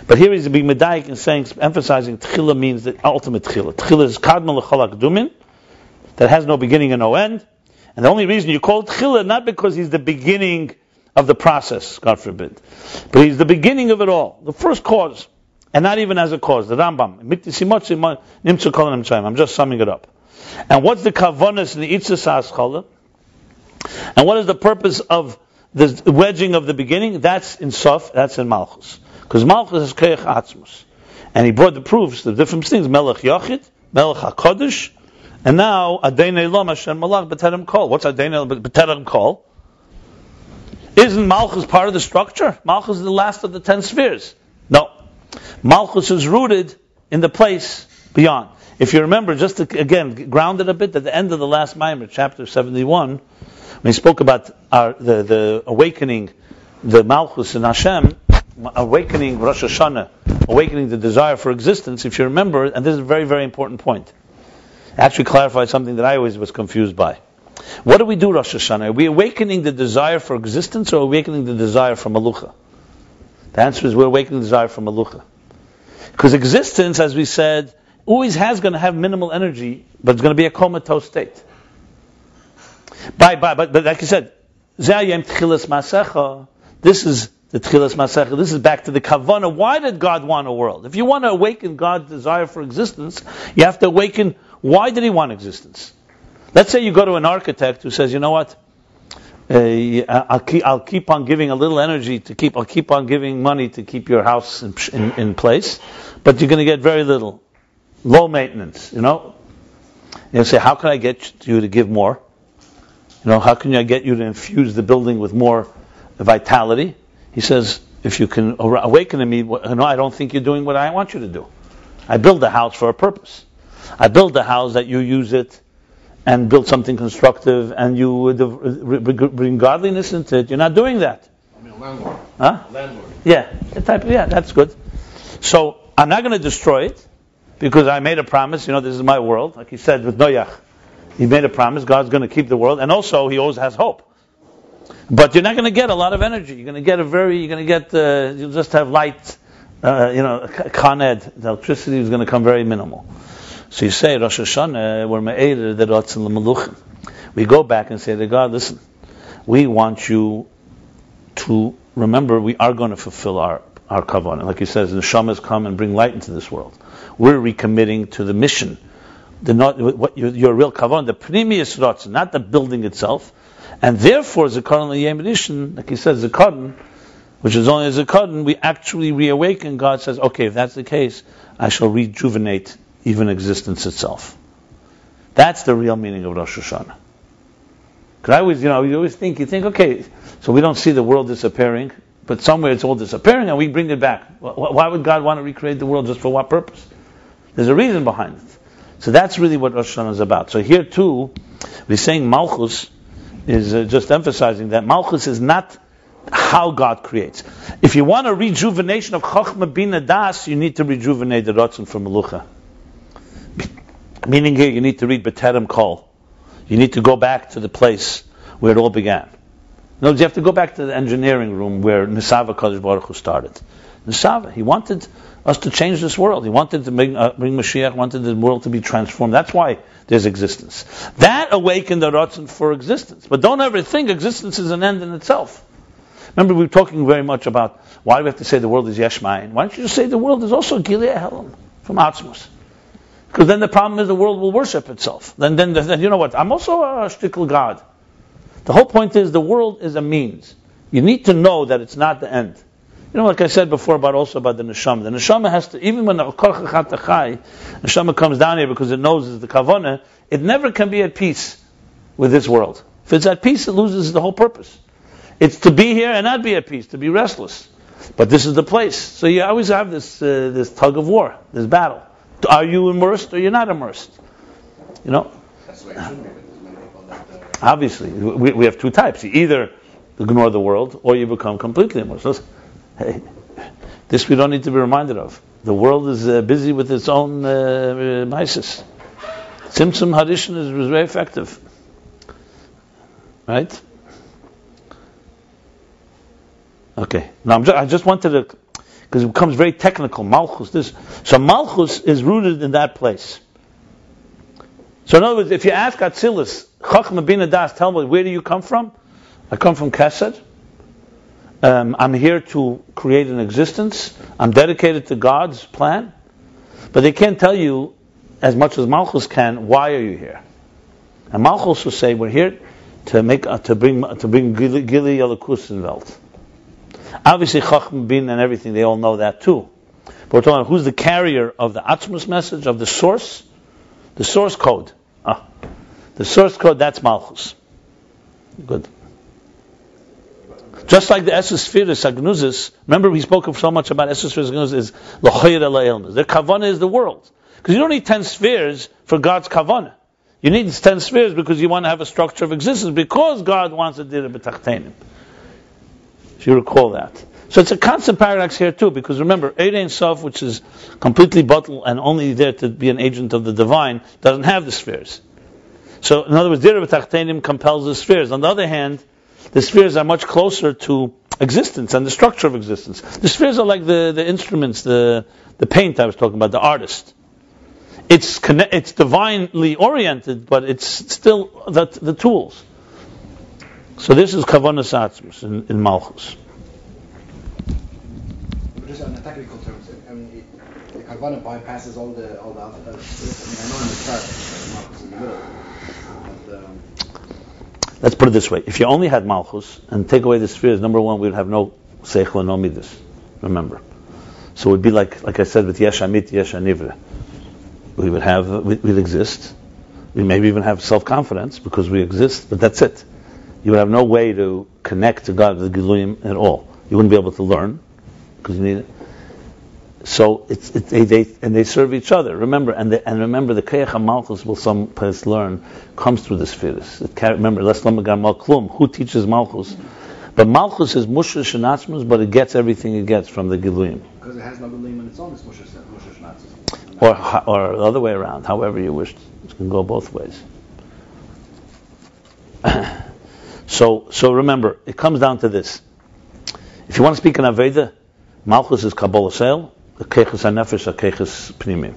But here he's being medayik and saying, emphasizing tchila means the ultimate tchila. Tchila is kadmon l'chol hakdumin, that has no beginning and no end. And the only reason you call it tchila, not because he's the beginning of the process, God forbid, but he's the beginning of it all, the first cause, and not even as a cause. The Rambam, I'm just summing it up. And what's the kavanas in the itzas chala? And what is the purpose of the wedging of the beginning? That's in Sof, that's in Malchus. Because Malchus is keach atzmus. And he brought the proofs, the different things, melech yochid, melech HaKodesh, and now, adon olam Hashem molach b'terem kol. What's adon olam b'terem kol? Isn't Malchus part of the structure? Malchus is the last of the 10 spheres. No. Malchus is rooted in the place beyond. If you remember, just to, again, ground it a bit, at the end of the last Maimer, chapter 71, when he spoke about the awakening, the Malchus in Hashem, awakening Rosh Hashanah, awakening the desire for existence, if you remember, and this is a very, very important point, actually clarified something that I always was confused by. What do we do Rosh Hashanah? Are we awakening the desire for existence or awakening the desire for malucha? The answer is we're awakening the desire for malucha. Because existence, as we said, always going to have minimal energy, but it's going to be a comatose state. But like you said, this is the tchilas masecha. This is back to the kavana. Why did God want a world? If you want to awaken God's desire for existence, you have to awaken why did He want existence. Let's say you go to an architect who says, you know what, I'll keep on giving a little energy I'll keep on giving money to keep your house in place, but you're going to get very little, low maintenance. You say, how can I get you to give more? How can I get you to infuse the building with more vitality? He says, if you can awaken in me, I don't think you're doing what I want you to do. I build a house for a purpose. I build a house that you use it and build something constructive and you bring godliness into it. You're not doing that. I mean, a landlord. Huh? A landlord. Yeah, that's good. So I'm not going to destroy it because I made a promise. This is my world. Like he said with Noach, he made a promise. God's going to keep the world, and also he always has hope. But you're not going to get a lot of energy. You'll just have light Con Ed, the electricity is going to come very minimal. So you say, Rosh Hashanah, we're me'eder the rotzen l'meluchim. We go back and say to God, listen, we want you to remember we are going to fulfill our kavanah. Like he says, the neshamas come and bring light into this world. We're recommitting to the mission. Your real kavanah, the pnimius rotzen, not the building itself. And therefore, zikaron l'yem rishon, like he says, zikaron, which is only a zikaron, we actually reawaken. God says, okay, if that's the case, I shall rejuvenate even existence itself. That's the real meaning of Rosh Hashanah. Because you always think, okay, so we don't see the world disappearing, but somewhere it's all disappearing and we bring it back. Why would God want to recreate the world? Just for what purpose? There's a reason behind it. So that's really what Rosh Hashanah is about. So here too, we're saying Malchus is just emphasizing that Malchus is not how God creates. If you want a rejuvenation of Chochmah Binah Das, you need to rejuvenate the Ratzon from Melucha. Meaning here, you need to read B'terem Kol. You need to go back to the place where it all began. In other words, you have to go back to the engineering room where Nesava Kadosh Baruch Hu started. Nesava, he wanted us to change this world. He wanted to bring Mashiach, wanted the world to be transformed. That's why there's existence. That awakened the Ratzon for existence. But don't ever think existence is an end in itself. Remember, we were talking very much about why do we have to say the world is Yesh Mayin. Why don't you just say the world is also Gilei Helam from atzmus? Because then the problem is the world will worship itself. Then you know what? I'm also a shtickle God. The whole point is the world is a means. You need to know that it's not the end. Like I said before about the neshama. The neshama has to, even when the neshama comes down here because it knows it's the kavanah, it never can be at peace with this world. If it's at peace, it loses the whole purpose. It's to be here and not be at peace, to be restless. But this is the place. So you always have this tug of war, this battle. Are you immersed or you're not immersed? That's the way it should be. There's many people that obviously, we have two types. You either ignore the world or you become completely immersed. Hey, this we don't need to be reminded of. The world is busy with its own mises. Tzimtzum Harishan is very effective. Right? Okay. Now I just wanted to, because it becomes very technical. Malchus. So Malchus is rooted in that place. So in other words, if you ask Atzilus, Chochmah Binah Das, tell me, where do you come from? I come from keser. I'm here to create an existence. I'm dedicated to God's plan. But they can't tell you, as much as Malchus can, why are you here? And Malchus will say, we're here to bring Gili Elokus in Welt. Obviously, Chochmah Bin and everything, they all know that too. But we're talking about who's the carrier of the atzmus message, of the source code. The source code, that's Malchus. Good. Just like the Esesphiris Agnuzis, remember we spoke so much about Esesphiris Agnuzis, is l'choyer aleinu. Their kavanah is the world. Because you don't need 10 spheres for God's kavanah. You need 10 spheres because you want to have a structure of existence, because God wants to do it b'tachtenim. If you recall that. So it's a constant paradox here too, because remember, Ein Sof, which is completely bottled and only there to be an agent of the divine, doesn't have the spheres. So in other words, Dira b'tachtenim compels the spheres. On the other hand, the spheres are much closer to existence and the structure of existence. The spheres are like the instruments, the paint I was talking about, the artist. It's divinely oriented, but it's still the tools. So this is kavanas atzmus in Malchus. Just on the technical terms, I mean, the kavanah bypasses all the other. I know in the chart, Malchus in the middle. Let's put it this way: if you only had Malchus and take away the spheres, number one, we would have no seichel and no midas. Remember, so it would be like I said with Yesh Amit, Yesh Anivra. We'd exist. We maybe even have self-confidence because we exist, but that's it. You would have no way to connect to God, the Giluyim, at all. You wouldn't be able to learn because you need it. So they serve each other. Remember, remember the Kayach Malchus will some place learn comes through the spheres. Remember, Les Lamagar Malklum, who teaches Malchus? But Malchus is Mushish and atzmus, but it gets everything it gets from the Giluyim. Because it has no Giluyim in its own, it's Mushish and atzmus. Or the other way around, however you wish. It can go both ways. So remember, it comes down to this. If you want to speak in Aveda, Malchus is Kabbalah Sel, the keches hanefesh, the keches pnimim.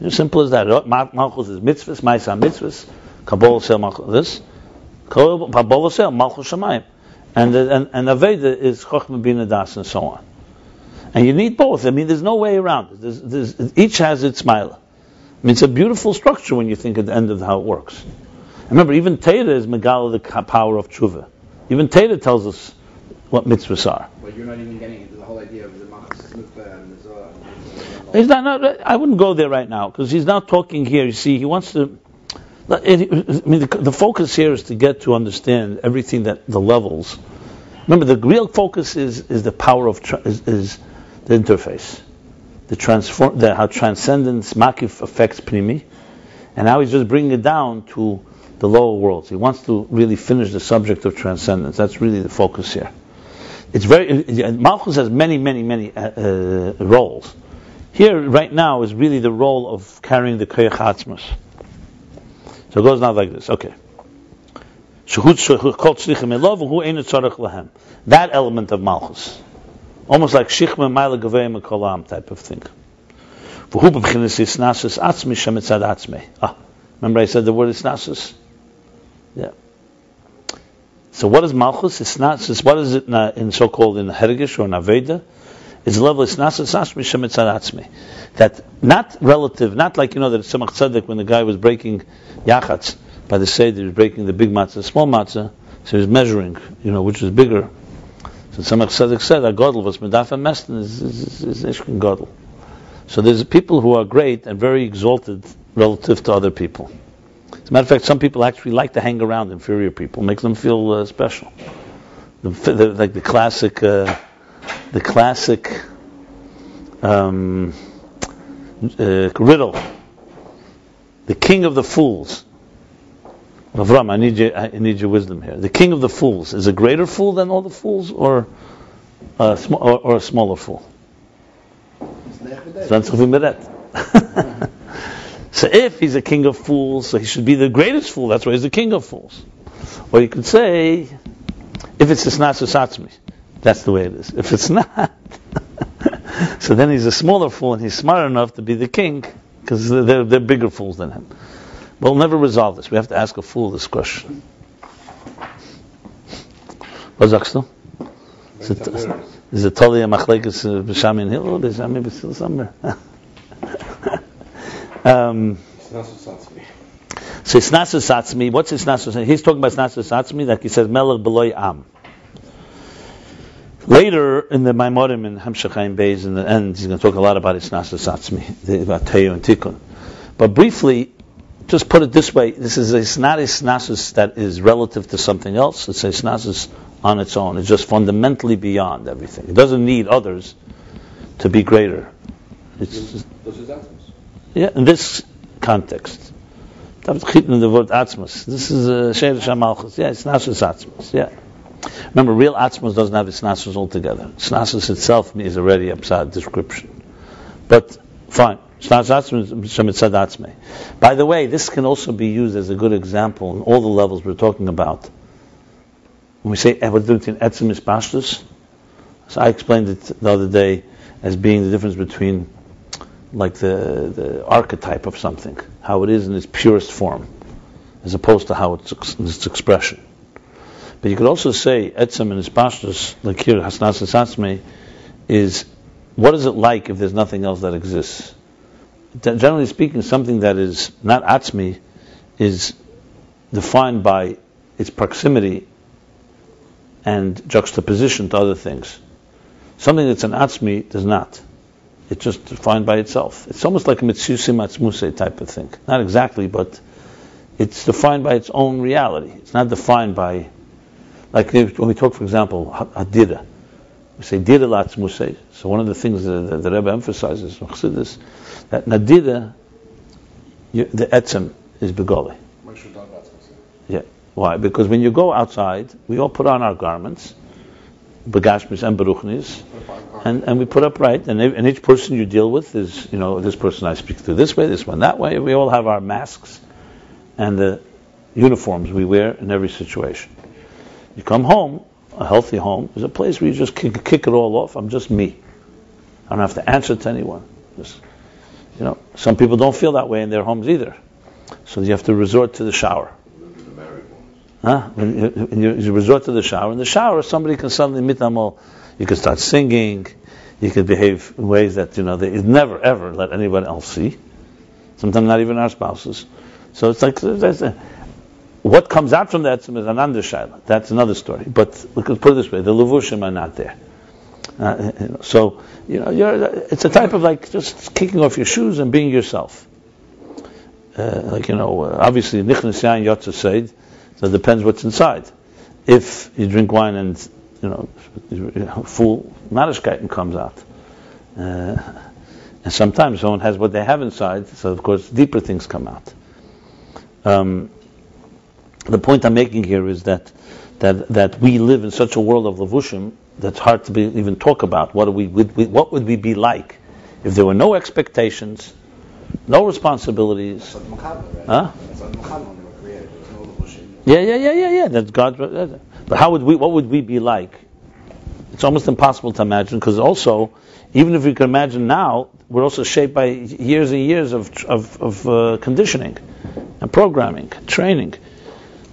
As simple as that. Malchus is mitzvahs, ma'isa mitzvahs, Kabbalah Sel, Malchus this, Kabbalah Sel, Malchus Shamayim, and Aveda is Chochmah binah das and so on. And you need both. I mean, there's no way around it. Each has its smile. I mean, it's a beautiful structure when you think at the end of how it works. Remember, even Torah is Megala, the power of tshuva. Even Torah tells us what mitzvahs are. But you're not even getting into the whole idea of the Malchus and the Zohar. He's not. I wouldn't go there right now because he's not talking here. You see, he wants to. I mean, the focus here is to get to understand everything that the levels. Remember, the real focus is the power of is the interface, how transcendence makif affects pnimi, and now he's just bringing it down to the lower worlds. He wants to really finish the subject of transcendence. That's really the focus here. It's Malchus has many roles. Here, right now, is really the role of carrying the koyach atzmus. So it goes now like this. Okay. That element of Malchus. Almost like shichma ma'ila gavei olam type of thing. Remember I said the word hisna'asus? Yeah. So what is Malchus? Hisna'asus. What is it in so-called in Hergish or in Aveda? It's the level of hisna'asus atzmi shemitzad atzmi. That not relative, not like that Tzemach Tzedek when the guy was breaking yachats by the Seder, he was breaking the big matzah, the small matzah, so he was measuring, which was bigger. So Tzemach Tzedek said, "A godel was medaf and mesten is ishkin godel." So there's people who are great and very exalted relative to other people. As a matter of fact, some people actually like to hang around inferior people, makes them feel special. Like the classic riddle, the king of the fools. Avram, I need your wisdom here. The king of the fools is a greater fool than all the fools, or a smaller fool? So if he's a king of fools, so he should be the greatest fool. That's why he's the king of fools. Or you could say, if it's hisna'asus atzmi, that's the way it is. If it's not, so then he's a smaller fool and he's smart enough to be the king because they're bigger fools than him. We'll never resolve this. We have to ask a fool this question. What sagst du? Is it totally a machlekes b'shami and hill? Or is that maybe still somewhere? So hisna'asus atzmi. What's hisna'asus? He's talking about hisna'asus atzmi, like he says, melech b'loy am. Later in the Maimorim in Ayin Beis, in the end, he's going to talk a lot about hisna'asus atzmi, about teyu and tikkun. But briefly, just put it this way: it's not hisna'asus that is relative to something else. It's hisna'asus on its own. It's just fundamentally beyond everything. It doesn't need others to be greater. It's just, yeah, in this context. The word atzmus. This is Sheirish Malchus. Yeah, hisna'asus atzmus. Yeah. Remember, real atzmus doesn't have hisna'asus altogether. Hisna'asus itself is already a psad description. But fine. By the way, this can also be used as a good example in all the levels we're talking about. When we say what between etzem is pashtus, so I explained it the other day as being the difference between like the archetype of something, how it is in its purest form, as opposed to how it's expression. But you could also say etzem and its pashtus, like here hisna'asus atzmi, is what is it like if there's nothing else that exists? Generally speaking, something that is not atzmi is defined by its proximity and juxtaposition to other things. Something that's an atzmi does not. It's just defined by itself. It's almost like a mitzusim atzmuse type of thing. Not exactly, but it's defined by its own reality. It's not defined by, like when we talk, for example, hadira. We say dira l'atzmuse. So one of the things that the Rebbe emphasizes, that nadira, the etzem is begoli. Yeah. Why? Because when you go outside, we all put on our garments, begashmis and beruchnis, and we put up right. And each person you deal with is, this person I speak to this way, this one that way. We all have our masks and the uniforms we wear in every situation. You come home, a healthy home is a place where you just kick it all off. I'm just me. I don't have to answer to anyone. Just, some people don't feel that way in their homes either. So you have to resort to the shower. When you resort to the shower. In the shower, somebody can suddenly mitamol. You can start singing. You can behave in ways that they never ever let anyone else see. Sometimes not even our spouses. So it's like what comes out from that is an undershayla. That's another story. But we could put it this way: the levushim are not there. It's a type of like just kicking off your shoes and being yourself. Obviously, nichnas yain Yotzer said. So it depends what's inside. If you drink wine and full Narishkeiten comes out, and sometimes someone has what they have inside, so of course deeper things come out. The point I'm making here is that we live in such a world of levushim that's hard to even talk about. What would we be like if there were no expectations, no responsibilities? That's what Yeah. That's God. But what would we be like? It's almost impossible to imagine, because also, even if we can imagine now, we're also shaped by years and years of conditioning and programming, training.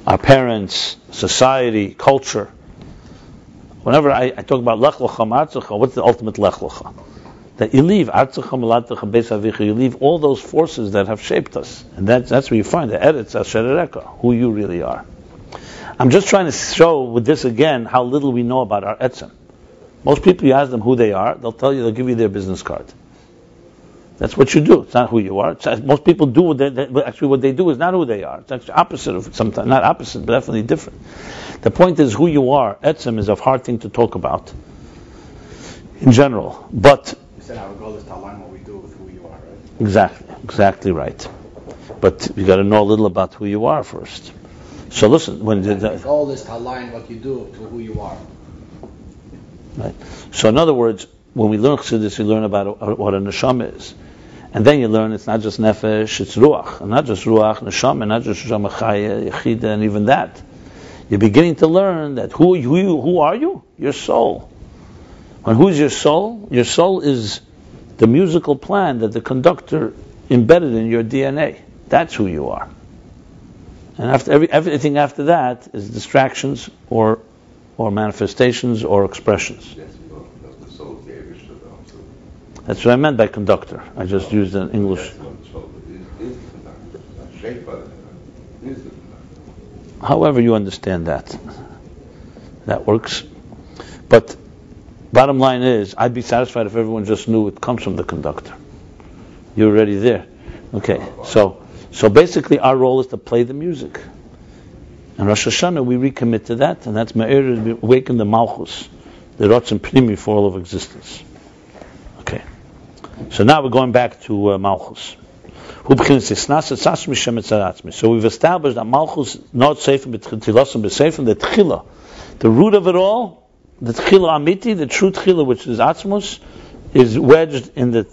Our parents, society, culture. Whenever I talk about lech lecha martzecha, what's the ultimate lech lecha? That you leave you leave all those forces that have shaped us, and that's where you find the eretz asherereka, who you really are. I'm just trying to show with this again how little we know about our etzem. Most people, you ask them who they are, they'll give you their business card. That's what you do. It's not who you are. Most people do what they do is not who they are. It's actually opposite of sometimes, not opposite, but definitely different. The point is who you are. Etzem is a hard thing to talk about in general, but you said our goal is to align what we do with who you are, right? Exactly right. But you got to know a little about who you are first. So listen, the goal is to align what you do to who you are. Right. So in other words, when we learn chassidus, we learn about what a neshama is, and then you learn it's not just nefesh, it's ruach, and not just ruach, neshama, not just neshama chaya, yochid, and even that. You're beginning to learn that who are you? Your soul. And who's your soul? Your soul is the musical plan that the conductor embedded in your DNA. That's who you are. And after everything after that is distractions or manifestations or expressions. That's what I meant by conductor. I just used an English. However you understand that. That works. But bottom line is, I'd be satisfied if everyone just knew it comes from the conductor. You're already there. Okay, so basically our role is to play the music. And Rosh Hashanah, we recommit to that, and that's Me'er, we awaken the Malchus, the Racheim Pnimi for all of existence. Okay. So now we're going back to Malchus. So we've established that Malchus, not Seifim, but Seifim, the Tchila, the root of it all, the Tchila Amiti, the true Tchila, which is atzmus, is wedged in the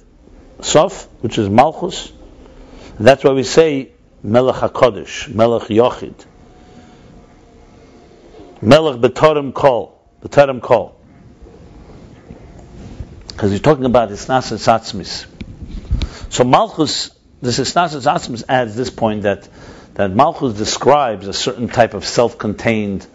Sof, which is Malchus. And that's why we say melech HaKodesh, melech yochid. Melech b'torem kol. Because he's talking about hisna'asus atzmis. So Malchus, this hisna'asus atzmis adds this point that Malchus describes a certain type of self-contained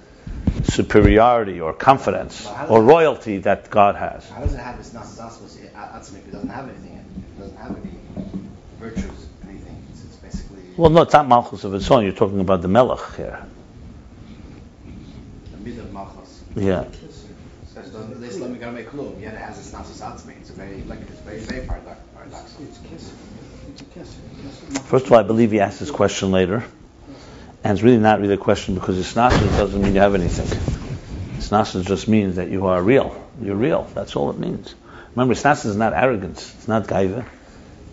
superiority or confidence or royalty that God has. How does it have hisna'asus atzmi if it doesn't have anything in it? It doesn't have any virtues, anything. It's basically... Well, no, it's not Malchus of its own. You're talking about the melech here. Of Malchus. Yeah. This let me go make clue. Yet it has its hisna'asus atzmi. It's very paradox. It's a keser. First of all, I believe he asked this question later, and it's really not really a question because hisna'asus doesn't mean you have anything. Hisna'asus just means that you are real. You're real. That's all it means. Remember, hisna'asus is not arrogance. It's not gaiva.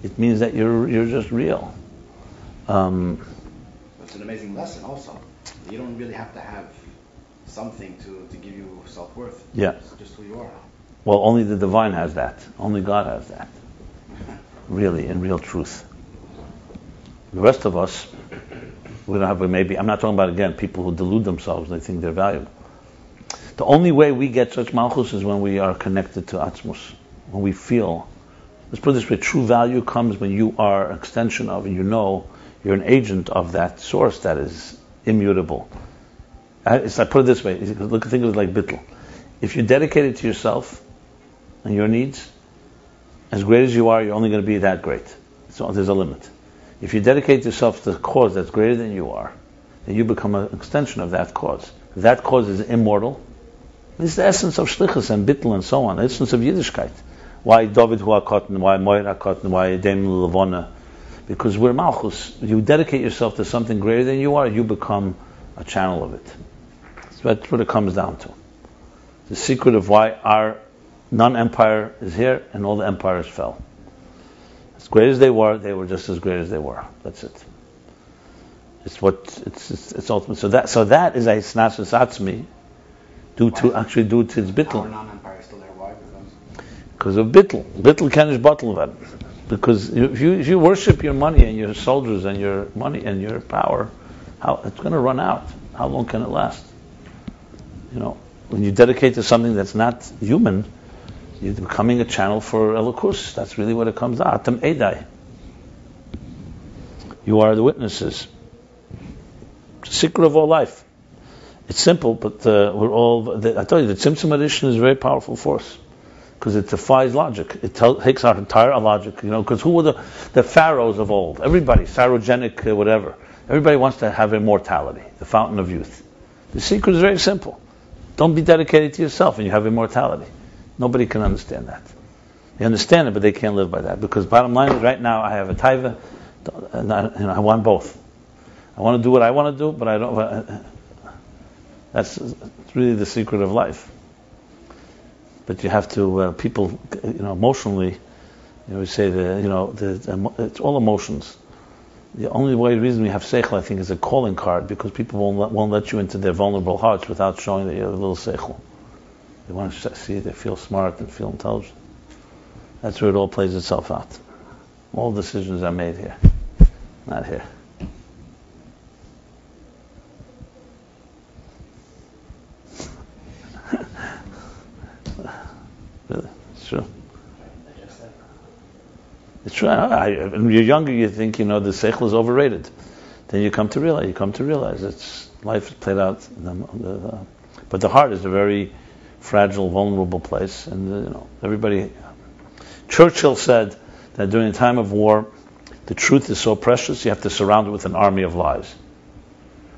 It means that you're just real. It's an amazing lesson. Also, you don't really have to have something to give you self-worth. Yeah. It's just who you are. Well, only the divine has that. Only God has that. Really, in real truth. The rest of us, we don't have, maybe, I'm not talking about, again, people who delude themselves, they think they're valuable. The only way we get such malchus is when we are connected to atzmus, when we feel. Let's put it this way: true value comes when you are an extension of, and you know you're an agent of that source that is immutable. I put it this way: think of it like bittul. If you're dedicated to yourself and your needs, as great as you are, you're only going to be that great. So there's a limit. If you dedicate yourself to the cause that's greater than you are, then you become an extension of that cause. If that cause is immortal, it's the essence of shlichus and bittul and so on, the essence of Yiddishkeit. Why David hu HaKotten, why Moira HaKotten, why Dem Levona? Because we're Malchus. You dedicate yourself to something greater than you are, you become a channel of it. So that's what it comes down to. The secret of why our non-empire is here and all the empires fell. As great as they were just as great as they were. That's it. It's ultimate. So that is a hisna'asus atzmi due to its bittul. Our non-empire is still there. Why? Because of bittul. Bittul kanish bottle that. Because if you worship your money and your soldiers and your money and your power, it's going to run out. How long can it last? When you dedicate to something that's not human, you're becoming a channel for Elokus. That's really what it comes out. Atam edai. You are the witnesses. The secret of all life. It's simple, but we're all. I tell you, the Tzimtzum edition is a very powerful force because it defies logic. It takes our entire logic. Because who were the pharaohs of old? Everybody, pharaohgenic, whatever. Everybody wants to have immortality, the fountain of youth. The secret is very simple. Don't be dedicated to yourself, and you have immortality. Nobody can understand that. They understand it, but they can't live by that. Because bottom line is, right now I have a taiva, and I want both. I want to do what I want to do, but I don't. That's really the secret of life. But you have to, people, emotionally, we say it's all emotions. The only reason we have seichel, I think, is a calling card, because people won't let you into their vulnerable hearts without showing that you have a little seichel. They want to see it, they feel smart and feel intelligent. That's where it all plays itself out. All decisions are made here, not here. Really, it's true. It's true. When you're younger, you think the seichel is overrated. Then you come to realize it's life is played out. But the heart is a very fragile, vulnerable place, and everybody. Churchill said that during a time of war, the truth is so precious you have to surround it with an army of lies.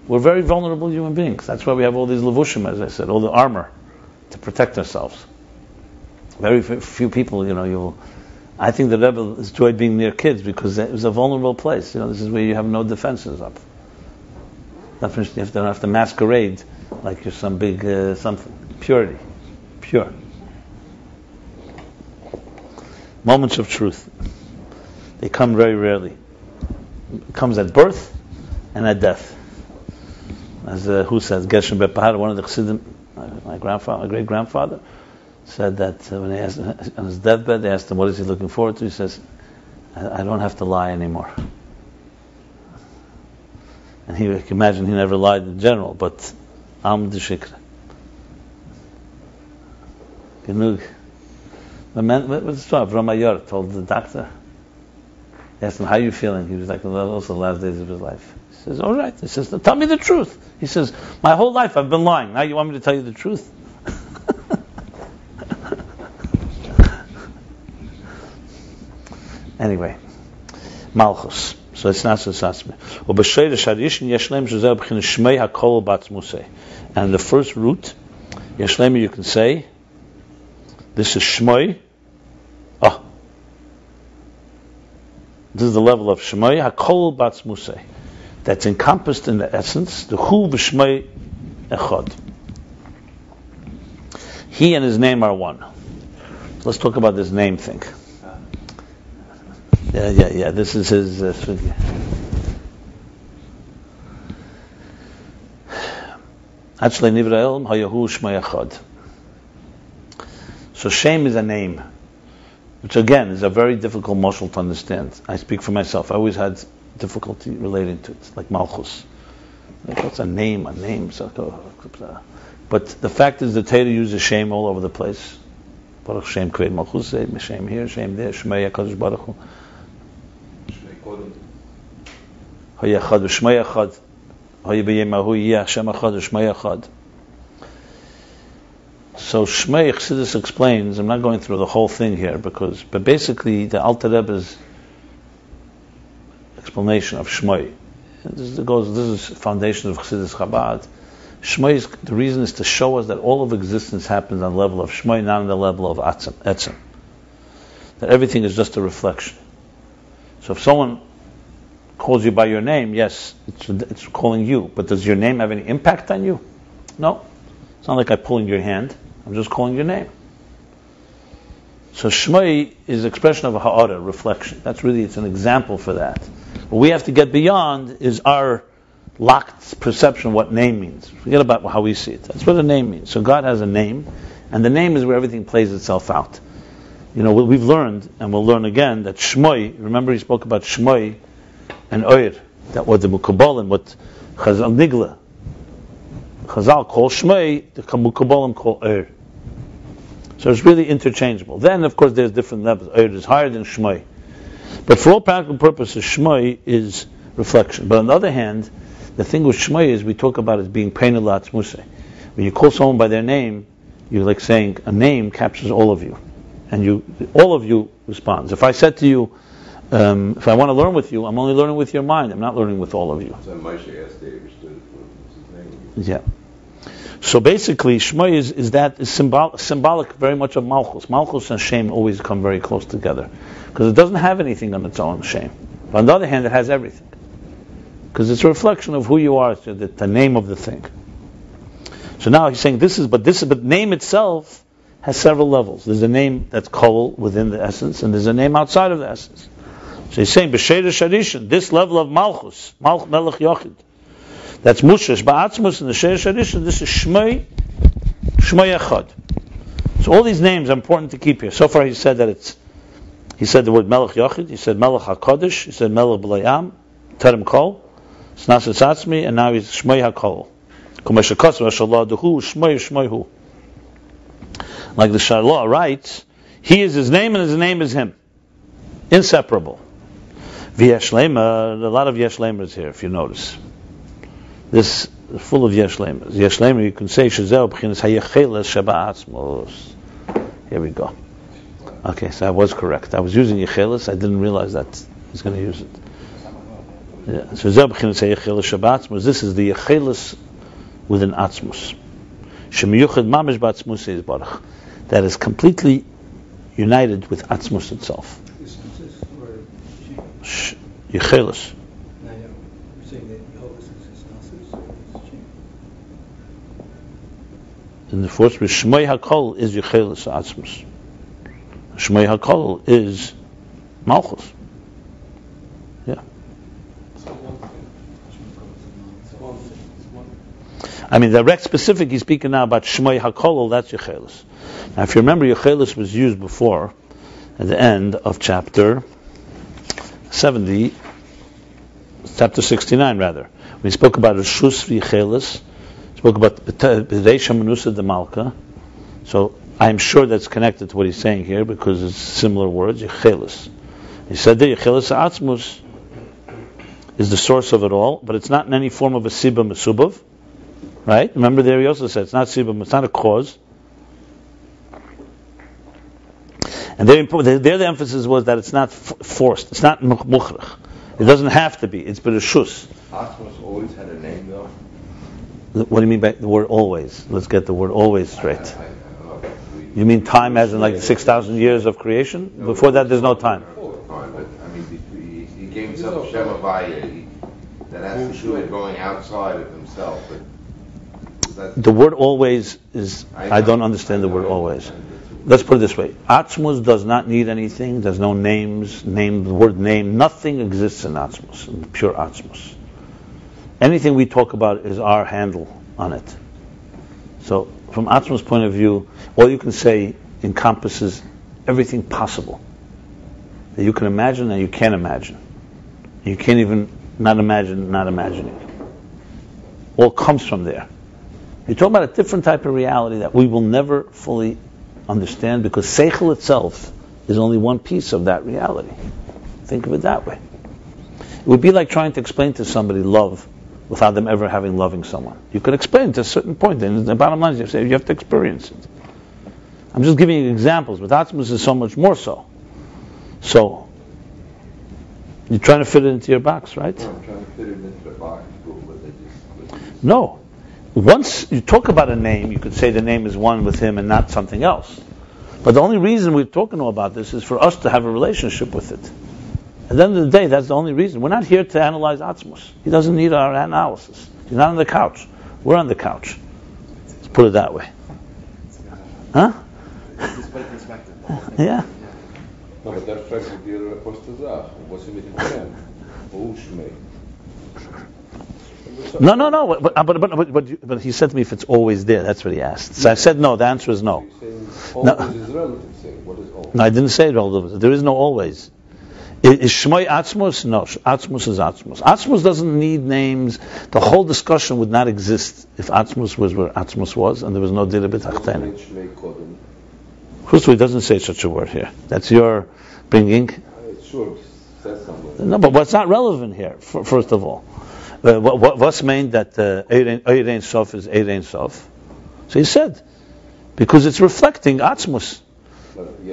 We're very vulnerable human beings. That's why we have all these levushim, as I said, all the armor to protect ourselves. Very few people, I think the Rebbe enjoyed being near kids because it was a vulnerable place. This is where you have no defenses up. You don't have to masquerade like you're some big something. Purity. Pure. Moments of truth. They come very rarely. It comes at birth and at death. As who says, Gershon Bepahar, one of the Chassidim, my great grandfather, said that when they asked on his deathbed, they asked him, what is he looking forward to? He says, I don't have to lie anymore. And you can imagine he never lied in general, but Am de Shikra. Genug. The man, what's the Rabbi told the doctor, he asked him, how are you feeling? He was like, those are the last days of his life. He says, all right. He says, tell me the truth. He says, my whole life I've been lying. Now you want me to tell you the truth? Anyway, Malchus. So it's not so atzmi. And the first root, Yeshlema, you can say, this is Shmoi. This is the level of Shmoi HaKol Batzmusei. That's encompassed in the essence, the Hu B'Shmoi Echad. He and his name are one. Let's talk about this name thing. Yeah. This is his figure. Actually, Nivrael Hayahu Shmoi Echad. So Shem is a name, which again is a very difficult mashal to understand. I speak for myself. I always had difficulty relating to it, like Malchus. Like, what's a name? But the fact is, the Torah uses Shem all over the place. Baruch Shem Kvei Malchus, Shem here, Shem there, Shmei HaKadosh Baruch Hu. Hayeh Echad V'Shmei Echad. Hayeh B'Yemahu Yeh Hashem Echad V'Shmei Echad. So Shmei Chassidus explains, I'm not going through the whole thing here, but basically the Alter Rebbe's explanation of Shmei. This is the foundation of Chassidus Chabad. Shmei, the reason is to show us that all of existence happens on the level of Shmei, not on the level of etzem. That everything is just a reflection. So if someone calls you by your name, yes, it's calling you, but does your name have any impact on you? No. It's not like I'm pulling your hand. I'm just calling your name. So Shmei is expression of a ha'ara, reflection. It's an example for that. What we have to get beyond is our locked perception of what name means. Forget about how we see it. That's what a name means. So God has a name, and the name is where everything plays itself out. We've learned, and we'll learn again, that Shmoi, remember he spoke about Shmoi and Oir, that what the Mukabalim, what Chazal Nigla, Chazal call Shmoi, the Mukabalim call Oir. So it's really interchangeable. Then, of course, there's different levels. Oir is higher than Shmoi. But for all practical purposes, Shmoi is reflection. But on the other hand, the thing with Shmoi is we talk about it being peinul atzmus. When you call someone by their name, you're like saying a name captures all of you, and all of you responds. If I said to you, if I want to learn with you, I'm only learning with your mind. I'm not learning with all of you. So Moshe asked David what's his name. Yeah. So basically, Shmoi is symbolic very much of Malchus. Malchus and Shem always come very close together because it doesn't have anything on its own, Shem. But on the other hand, it has everything. Because it's a reflection of who you are, the name of the thing. So now he's saying but name itself has several levels. There's a name that's kol within the essence, and there's a name outside of the essence. So he's saying b'sheidah sharishin, this level of malchus, melech yochid, that's mushash ba'atzmus and the sheidah sharishin. This is shmei echad. So all these names are important to keep here. So far he said the word melech yochid, he said melech hakodesh, he said melech b'layam, terem kol. Hisna'asus atzmi, and now he's Shmei HaKol. Like the Shalom writes, he is his name and his name is him. Inseparable. V'yeshlemer, a lot of yeshlemers here, if you notice. This is full of yeshlemers. Yeshlemer, you can say, Shezeh b'chinas yecholes sheba atzmus. Here we go. Okay, so I was correct. I was using yecholes, I didn't realize that I was going to use it. Yeah. So this is the yecholes with an atzmus. Shemiyuchid mamish b'atzmus is baruch. That is completely united with atzmus itself. Yecholes. In the first verse, Shmei HaKol is yecholes atzmus. Shmei HaKol is malchus. Yeah. I mean, direct specific, he's speaking now about Shmei HaKol, that's yecholes. Now, if you remember, yecholes was used before, at the end of chapter 70, chapter 69 rather. We spoke about Reshus v'yecholes, spoke about B'dei Shamanusa de Malka. So, I'm sure that's connected to what he's saying here, because it's similar words, yecholes. He said that yecholes atzmus is the source of it all, but it's not in any form of a siba mesubav. Right? Remember there he also said it's not sibum, it's not a cause. And there the emphasis was that it's not forced, it's not mukhrach. It doesn't have to be, it's b'reshus. Atzmus always had a name though? What do you mean by the word always? Let's get the word always straight. You mean time as in like 6,000 years of creation? Before that there's no time. But I mean, he gave himself Shem Havaya, that has to do with going outside of himself. But the word always is, I don't understand the word always. Let's put it this way. Atzmus does not need anything. There's no names, the word name. Nothing exists in atzmus, in pure atzmus. Anything we talk about is our handle on it. So, from atzmus' point of view, all you can say encompasses everything possible that you can imagine and you can't imagine. You can't even not imagine not imagining. All comes from there. You're talking about a different type of reality that we will never fully understand, because seichel itself is only one piece of that reality. Think of it that way. It would be like trying to explain to somebody love without them ever having loving someone. You could explain to a certain point, and the bottom line is you have to experience it. I'm just giving you examples, but atzmus is so much more so. So, you're trying to fit it into your box, right? No, I'm trying to fit it into the box, but they just... No. Once you talk about a name, you could say the name is one with him and not something else. But the only reason we're talking about this is for us to have a relationship with it. At the end of the day, that's the only reason. We're not here to analyze atzmus. He doesn't need our analysis. He's not on the couch. We're on the couch. Let's put it that way. Huh? Just put it in perspective. Yeah. No, but that fragt sich dir Apostel Zach. Was ist mit dem Kern? Wo Schmei? No. But he said to me if it's always there. That's what he asked. So I said no. The answer is no. Always is relative thing. What is always? No, I didn't say relative. There is no always. Is Shmoi atzmus? No, atzmus is atzmus. Atzmus doesn't need names. The whole discussion would not exist if atzmus was where atzmus was and there was no dira b'tachtena. First of all, he doesn't say such a word here. That's your bringing. Sure, says somewhere. No, but what's not relevant here, first of all? What's meant that Ein Sof is Ein Sof? So he said, because it's reflecting atzmus. Shmei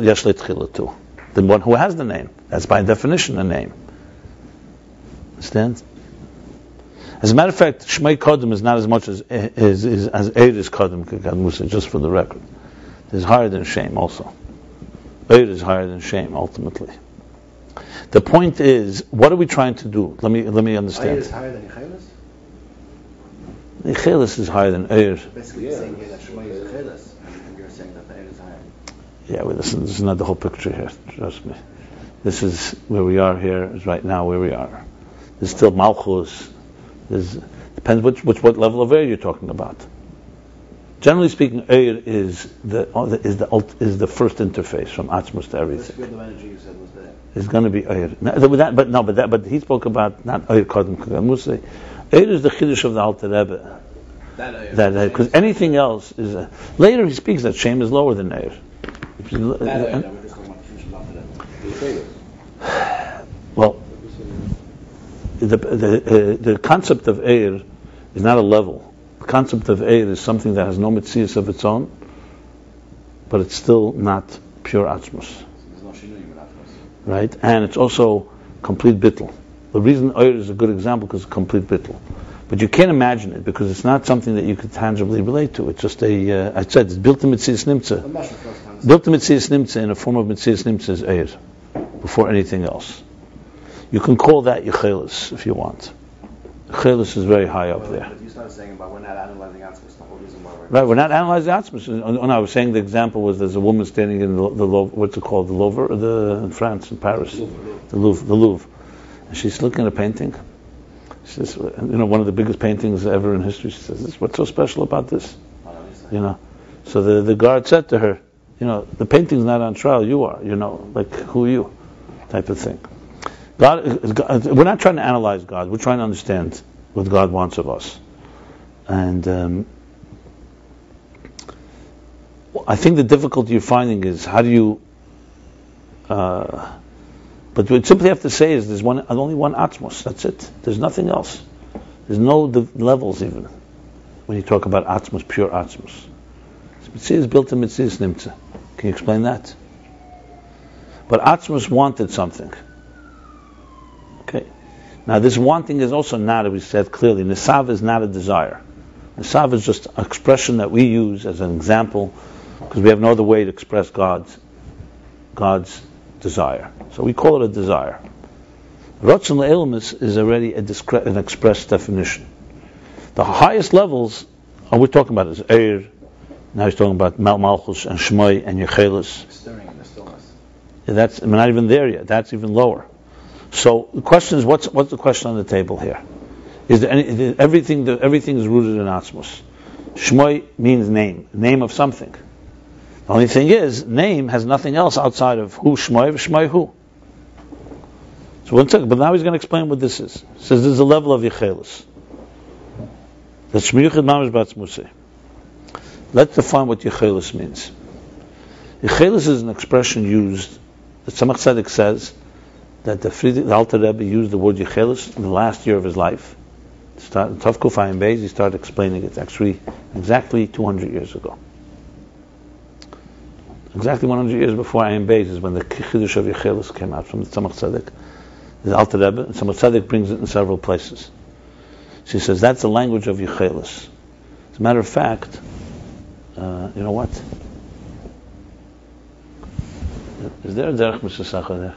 Yesh Tchila too. The one who has the name. That's by definition a name. Understand? As a matter of fact, Shmei Kodem is not as much as Eir is Kodem, just for the record. It's higher than Shem also. Eir is higher than Shem, ultimately. The point is, what are we trying to do? Let me understand. Eir is higher than yecholes? Yecholes is higher than Eir. Basically, you're saying here that Shmei is yecholes, and you're saying that the Eir is higher. Yeah, well, this is not the whole picture here. Trust me. This is where we are here. Is right now where we are. There's still Malchus. Depends what level of air you're talking about. Generally speaking, air is the first interface from atzmus to everything. The field of energy you said was there. It's going to be air. But he spoke about not air kodem kagamuse. Air is the chiddush of the Alter Rebbe. That because anything else is later he speaks that Shem is lower than air. Well, the concept of air is not a level. The concept of air is something that has no metzius of its own, but it's still not pure atzmus. Right? And it's also complete bittul. The reason air is a good example because it's complete bittul. But you can't imagine it because it's not something that you could tangibly relate to. It's just I said, it's built to metzius nimtza. Built to metzius nimtza in a form of metzius nimtza is air, before anything else. You can call that yecholes if you want. Yecholes is very high up there. But you started saying about we're not analyzing atzmus, the whole reason why we're... Right, we're not analyzing atzmus. No, I was saying the example was there's a woman standing in the what's it called, the Louvre, in France, in Paris, the Louvre, and she's looking at a painting. She says, one of the biggest paintings ever in history. She says, "What's so special about this?" So the guard said to her, "The painting's not on trial. You are. Like who are you?" Type of thing. God, we're not trying to analyze God. We're trying to understand what God wants of us. And I think the difficulty you're finding is how do you... but what you simply have to say is there's only one atzmus. That's it. There's nothing else. There's no levels even when you talk about atzmus, pure atzmus. Mitzvah is built in Mitzias Nimtza. Can you explain that? But atzmus wanted something. Okay. Now this wanting is also not, as we said clearly, nisav is not a desire. Nisav is just an expression that we use as an example because we have no other way to express God's desire. So we call it a desire. Ratzon le'ilmus is already an express definition. The highest levels, we're talking about is Eir. Now he's talking about Malchus and Shmei and yecholes. Stirring in the stillness. We're not even there yet. That's even lower. So the question is, what's the question on the table here? Is there everything is rooted in atzmus? Shmei means name of something. The only thing is, name has nothing else outside of who Shmei who. So one second, but now he's going to explain what this is. He says there's a level of yecholes. The Shmei yochid mamish b'atzmusei. Let's define what yecholes means. Yecholes is an expression used. The Tzemach Tzedek says that the Alter Rebbe used the word yecholes in the last year of his life. In Tavkuf Ayin Beis, he started explaining it actually exactly 200 years ago. Exactly 100 years before Ayin Beis is when the Chiddush of yecholes came out from the Tzemach Tzedek. The Alter Rebbe, and Tzemach Tzedek brings it in several places. So he says that's the language of yecholes. As a matter of fact, you know what? Is there a derech Mishasachah there?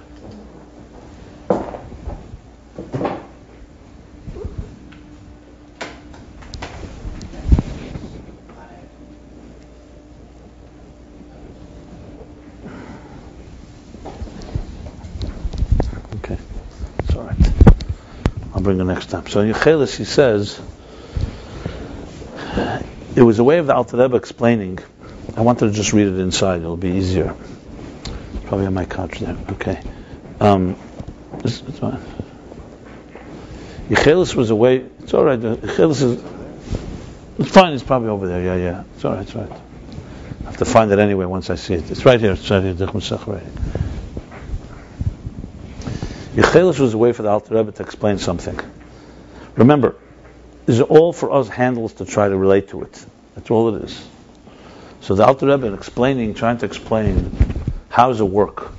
Okay, it's all right. I'll bring it next time. So in yecholes he says, it was a way of the Alter Rebbe explaining. I wanted to just read it inside, it'll be easier. It's probably on my couch there. Okay. It's fine. Yecholes was a way, it's alright, yecholes is, it's fine, it's probably over there, yeah. It's alright. I have to find it anyway once I see it. It's right here, right here. Yecholes was a way for the Alter Rebbe to explain something. Remember, these are all for us handles to try to relate to it. That's all it is. So the Alter Rebbe trying to explain how does it work.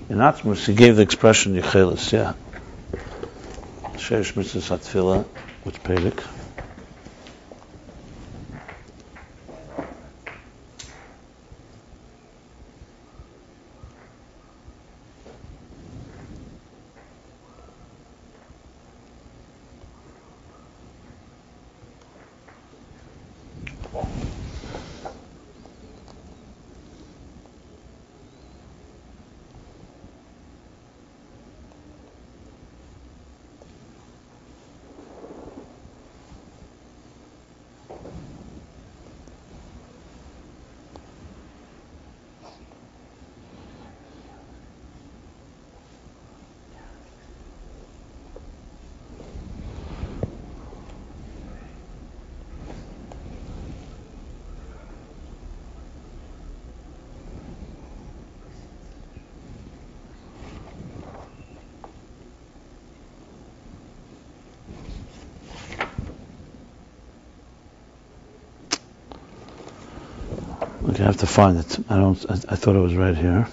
In atzmus, he gave the expression yecholes, yeah. Sheish mitzvahs hatfilah, which perik? Okay, I have to find it. I thought it was right here.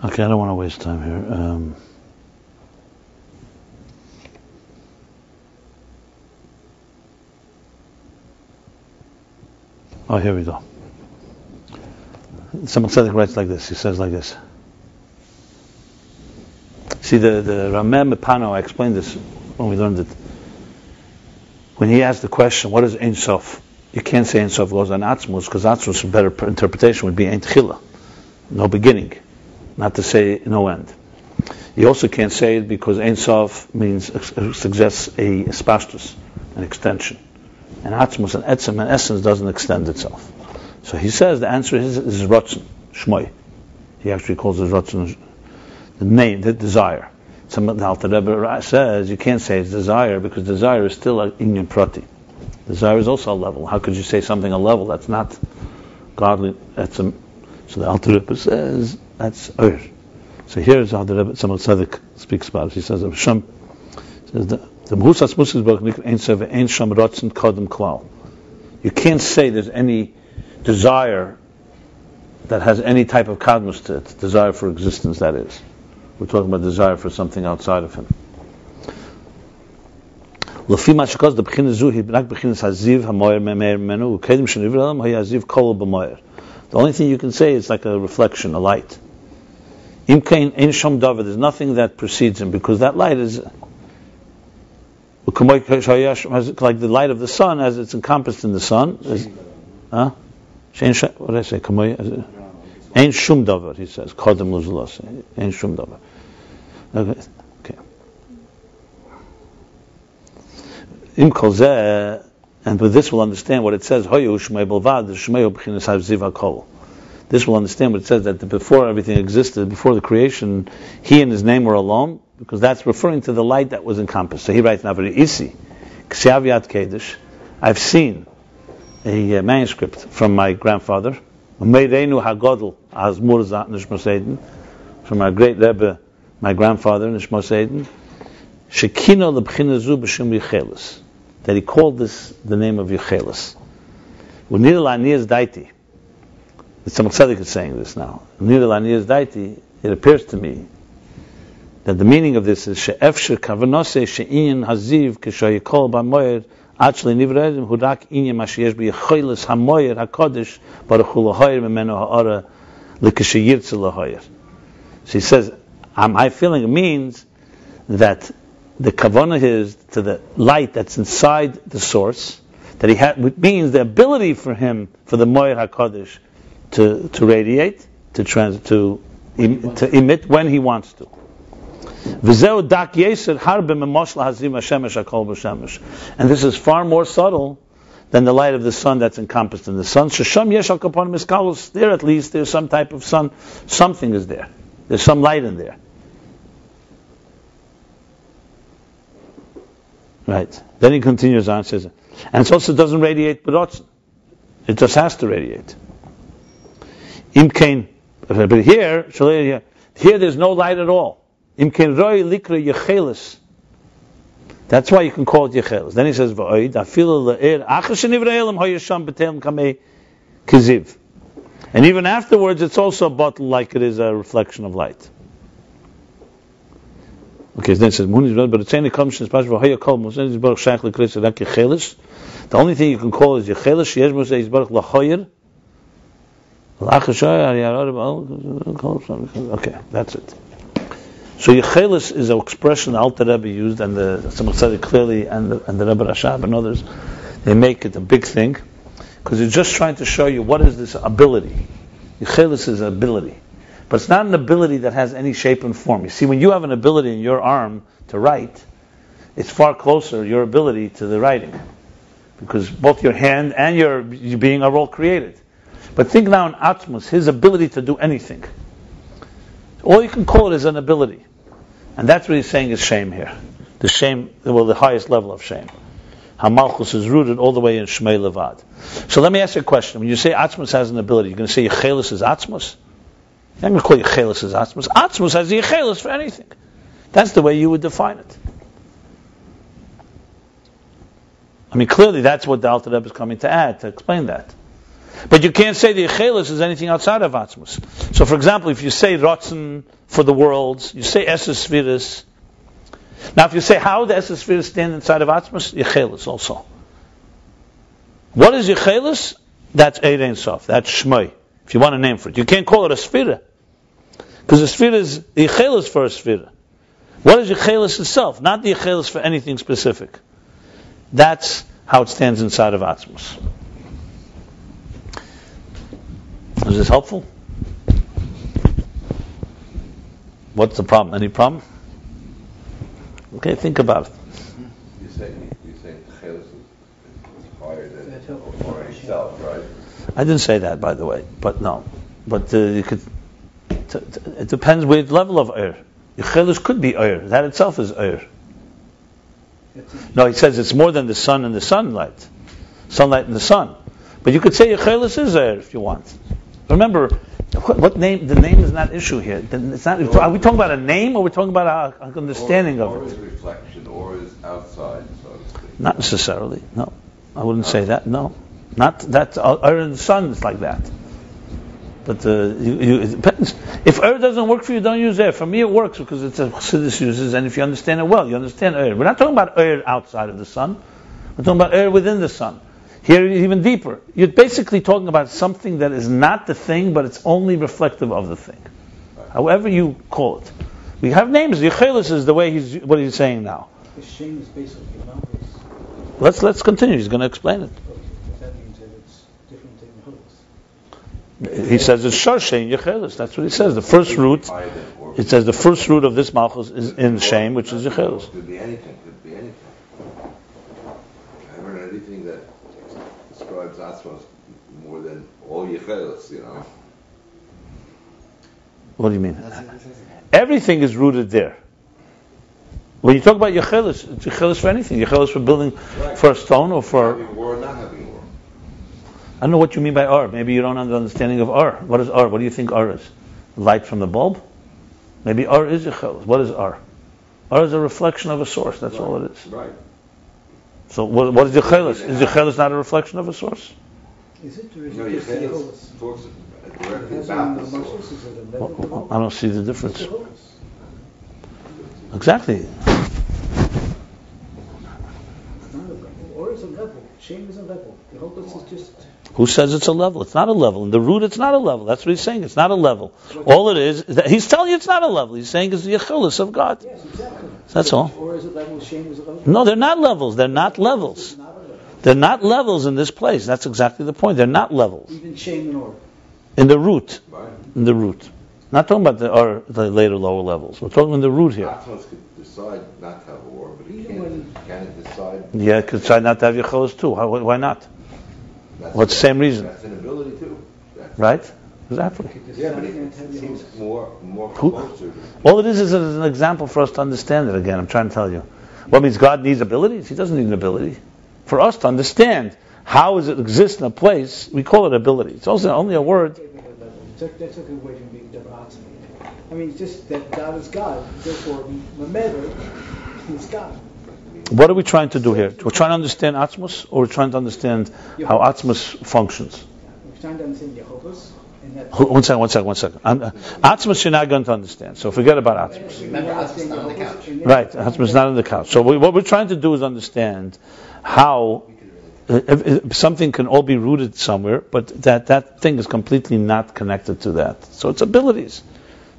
Okay, I don't want to waste time here. Here we go. Someone said it writes like this. He says like this. See, the Racheim Pano, I explained this when we learned it. When he asked the question, what is Ein Sof? You can't say Ein Sof goes on atzmus, because atzmus, a better interpretation would be Ein Tchila, no beginning, not to say no end. You also can't say it because Ein Sof suggests a spastus, an extension. And atzmus, an etzem, an essence, doesn't extend itself. So he says the answer is Ratzon, Shmoy. He actually calls it Ratzon, the name, the desire. The Alter Rebbe says you can't say it's desire because desire is still an inyan prati. Desire is also a level. How could you say something a level that's not godly? So the Alter Rebbe says that's So here's how the Rebbe Tzemach Tzedek speaks about it. He says the Mahus atzmus is b'chnik ein sev ein sham ratzon kodem klal. You can't say there's any desire that has any type of kadmus to it, desire for existence, that is. We're talking about desire for something outside of him. The only thing you can say is like a reflection, a light. There's nothing that precedes him, because that light is like the light of the sun, as it's encompassed in the sun. What did I say? Ein shum davar, he says. Kodem luzulos. Ein shum davar. Okay. Im kol zeh, and with this we'll understand what it says. Hoyu shmei belvad, shmei b'chinas haziv hakol. This will understand what it says, that before everything existed, before the creation, he and his name were alone, because that's referring to the light that was encompassed. So he writes, Navri Isi, Ksiaviat Kedesh, I've seen a manuscript from my grandfather, Meirenu Hagodl, Azmur Zat Nishmos Eden, from our great Rebbe, my grandfather, Nishmos Eden, Shekino Lebchinazu B'Shem Yecholes, that he called this the name of yecholes. Unir La'niyaz Daiti, the Tzemach is saying this now. It appears to me that the meaning of this is she'efshir kavanose she'inyan haziv k'shoyikol b'moyer actually nivredim hudak inyan mashiyesh b'yecholes hamoyer hakodesh baruch hu lahoyer memeno ha'ara l'k'sheyirtze lahoyer. So he says, my feeling means that the kavanah is to the light that's inside the source, that he had, which means the ability for him, for the moyer hakodesh, to radiate, to emit when he wants to. And this is far more subtle than the light of the sun that's encompassed in the sun. There at least there's some type of sun, something is there. There's some light in there. Right. Then he continues on and says, and it also doesn't radiate b'rotzen. It just has to radiate. Imkain, but here there's no light at all. Imkain roi likra yecholes. That's why you can call it yecholes. Then he says, "V'oid afilu le'er achas shenivre'elam hoyasham b'teim kamei kiziv." And even afterwards, it's also a bottle like it is a reflection of light. Okay, then it says, "But it's saying it comes from the The only thing you can call is yecholes. Sheyesh is baruch lahoyer. Okay, that's it. So yecholes is an expression the Alter Rebbe used, and someone said it clearly, and the Rebbe Rashab and others, they make it a big thing, because they're just trying to show you what is this ability. Yecholes is an ability, but it's not an ability that has any shape and form. You see, when you have an ability in your arm to write, it's far closer, your ability, to the writing, because both your hand and your being are all created. But think now in atzmus, his ability to do anything. All you can call it is an ability. And that's what he's saying is shame here. The shame, well, the highest level of shame. How Malchus is rooted all the way in Shmei Levad. So let me ask you a question. When you say atzmus has an ability, you're going to say yecholes is atzmus? You're not going to call yecholes is atzmus. Atzmus has the yecholes for anything. That's the way you would define it. I mean, clearly that's what the Alter Rebbe is coming to add, to explain that. But you can't say the yecholes is anything outside of atzmus. So, for example, if you say rotzen for the worlds, you say eses spheres. Now, if you say how the eses spheres stand inside of atzmus, yecholes also. What is yecholes? That's Eid Ein Sof. That's Shmei. If you want a name for it, you can't call it a sphere, because a sphere is the yecholes for a sphere. What is yecholes itself? Not the yecholes for anything specific. That's how it stands inside of atzmus. Is this helpful? What's the problem? Any problem? Okay, think about it. You say yecholes is higher than or itself, right? I didn't say that, by the way, but no. But you could. It depends which level of yecholes could be that itself is No, he says it's more than the sun and the sunlight and the sun. But you could say yecholes is if you want. Remember, what name? The name is not issue here. It's not. Are we talking about a name, or are we talking about our understanding of it? Or is reflection, or is outside, so to speak. Not necessarily. No, I wouldn't say that. No, not that. In the sun is like that. But it depends. If doesn't work for you, don't use For me, it works because it's a chassidus uses, and if you understand it well, you understand We're not talking about outside of the sun. We're talking about within the sun. Here, even deeper. You're basically talking about something that is not the thing, but it's only reflective of the thing. However you call it. We have names. Yecholes is the way what he's saying now. The shame is basically malchus. Let's continue. He's going to explain it. That means that it's different than yecholes. He says it's sharshay yecholes. That's what he says. The first root. It says the first root of this malchus is in shame, which is yecholes. Could be anything. I haven't heard anything that describes atzmus more than all yecholes, What do you mean? Everything is rooted there. When you talk about yecholes, it's yecholes for anything. Yecholes for building for a stone or for... Having war or not having war. I don't know what you mean by R. Maybe you don't have the understanding of R. What is R? What do you think R is? Light from the bulb? Maybe R is yecholes. What is R? R is a reflection of a source. That's all it is. Right. So what is yecholes? Is yecholes not a reflection of a source? Is it or is No, it just yecholes yecholes? talks directly Has about in the the source. Malchus, is it a level? I don't see the difference. It's yecholes. Exactly. It's not a level. Or it's a level. Shame is a level. Yecholes is just... Who says it's a level? It's not a level. In the root, it's not a level. That's what he's saying. It's not a level. All it is that he's telling you it's not a level. He's saying it's the yecholes of God. Yes, exactly. That's all. Or is it level? Shame is a level? No, they're not levels. They're not levels. It's not a level. They're not levels in this place. That's exactly the point. They're not levels. Even shame and or. In the root. Right. In the root. Not talking about the later lower levels. We're talking in the root here. Atzmus could decide not to have a war, but he can't decide. Yeah, could try not to have yecholes too. Why not? That's What's the same reason? That's an ability too. Right? Exactly. Yeah, but it seems more Who- close to. All it is an example for us to understand it again. I'm trying to tell you. What means God needs abilities? He doesn't need an ability. For us to understand how does it exist in a place, we call it ability. It's also only a word. That's a good way to make the atzmi. I mean, it's just that God is God. Therefore, the matter is God. What are we trying to do here? We're trying to understand atzmus, or we're trying to understand how atzmus functions? We're trying to understand yecholes. One second. Atzmus you're not going to understand, so forget about atzmus. Remember, atzmus is not on the couch. Right, atzmus is not on the couch. So what we're trying to do is understand how something can all be rooted somewhere, but that thing is completely not connected to that. So it's abilities.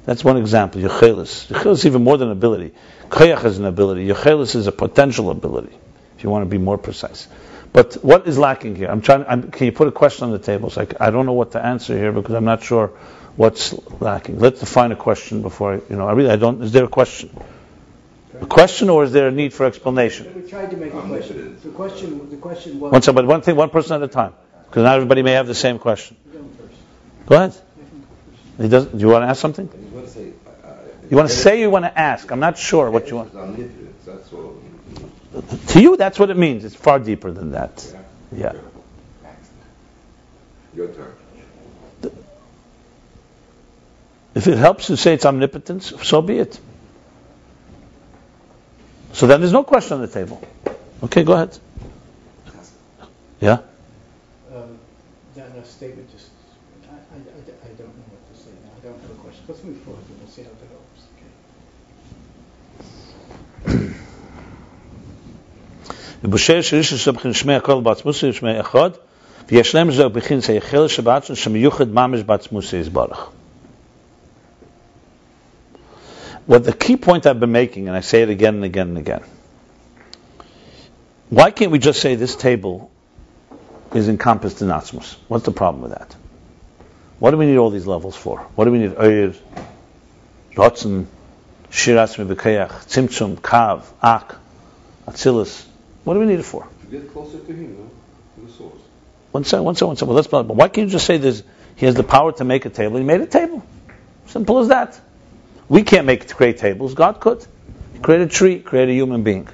That's one example. Yecholes. Yecholes is even more than ability. Koyach is an ability. Yecholes is a potential ability, if you want to be more precise. But what is lacking here? Can you put a question on the table? So I don't know what to answer here because I'm not sure what's lacking. Let's define a question before I don't. Is there a question? A question, or is there a need for explanation? We tried to make a question. The question was... One person at a time, because not everybody may have the same question. You're going first. Go ahead. Do you want to ask something? You want to say, or you want to ask? I'm not sure what you want. That's all. To you, that's what it means. It's far deeper than that. Yeah. Your turn. If it helps to say it's omnipotence, so be it. So then there's no question on the table. Okay, go ahead. Yeah? That statement just... I don't know what to say now. I don't have a question. Let's move forward and we'll see how it develops. ובשיר שריש שבחין שמי הכל בעצמוס ושמי אחד ויש להם זו בכין זה יחל שבעצמוס שמיוחד ממש בעצמוס יזברך. What the key point I've been making, and I say it again and again and again, why can't we just say this table is encompassed in atzmus? What's the problem with that? What do we need all these levels for? What do we need? Oyir, Rotzen, Shiras Mebekayach, Tzimtzum, Kav, Ak, Atzilus. What do we need it for? To get closer to him, no? To the source. One second. Well, let's. But why can't you just say this? He has the power to make a table. He made a table. Simple as that. We can't create tables. God could. He created a tree, created a human being.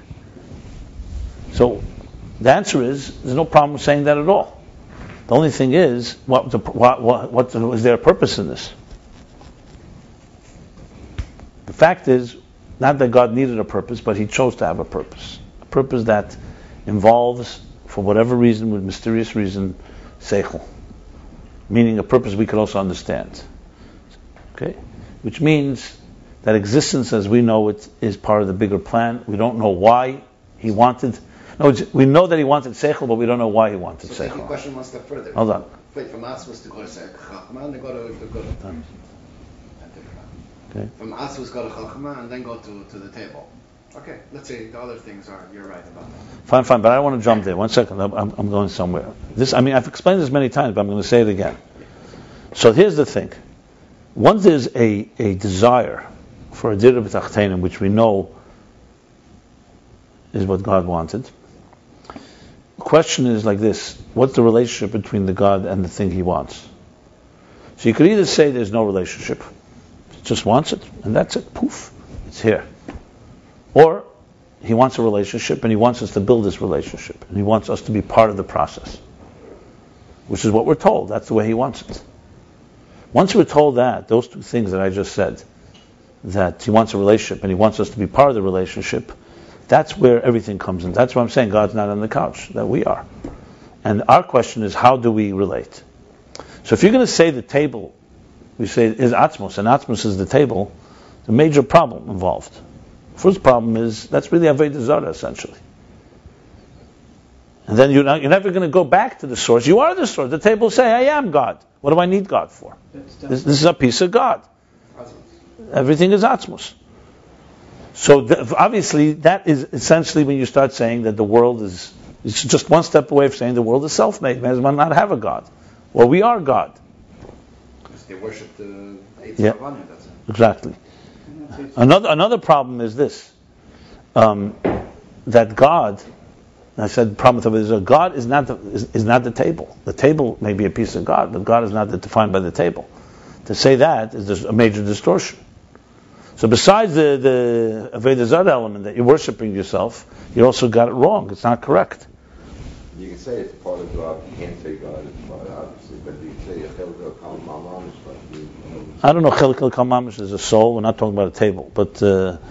So the answer is there's no problem with saying that at all. The only thing is, what is there a purpose in this? The fact is, not that God needed a purpose, but He chose to have a purpose. A purpose that involves, for whatever reason, with mysterious reason, seichel. meaning a purpose we could also understand. Okay? Which means that existence as we know it is part of the bigger plan. We don't know why he wanted. No, we know that he wanted seichel, but we don't know why he wanted seichel. So take your question one step further. Hold on. Wait, from atzmus to keser, chachma, and then go to good. Okay. From atzmus go to chachma, and then go to the table. Okay, let's say the other things are, you're right about that. Fine, but I don't want to jump there. 1 second, I'm going somewhere. I've explained this many times, but I'm going to say it again. So here's the thing. Once there's a desire for a dirah b'tachtenim, which we know is what God wanted, the question is like this: what's the relationship between the God and the thing he wants? So you could either say there's no relationship, he just wants it, and that's it, poof, it's here. Or he wants a relationship, and he wants us to build this relationship, and he wants us to be part of the process, which is what we're told. That's the way he wants it. Once we're told that, those two things that I just said, that he wants a relationship and he wants us to be part of the relationship, that's where everything comes in. That's why I'm saying God's not on the couch, that we are. And our question is, how do we relate? So if you're going to say the table, we say is atzmus, and atzmus is the table, the major problem involved. First problem is, that's really avodah zarah, essentially. And then you're never going to go back to the source. You are the source. The table say, I am God. What do I need God for? This is a piece of God. Everything is atzmus. So obviously, that is essentially when you start saying that the world is, it's just one step away from saying the world is self-made. May as well not have a God. Well, we are God. They worship the eight yeah, that's it. Exactly. Another problem is this, that God, I said the problem with it is God is not the table. The table may be a piece of God, but God is not defined by the table. To say that is a major distortion. So besides the avodah zarah element that you're worshiping yourself, you also got it wrong. It's not correct. You can say it's part of God. You can't say God is part, obviously, but you can say yecholes kal mamash. I don't know. Chelik kal mamash is a soul. We're not talking about a table, but chelik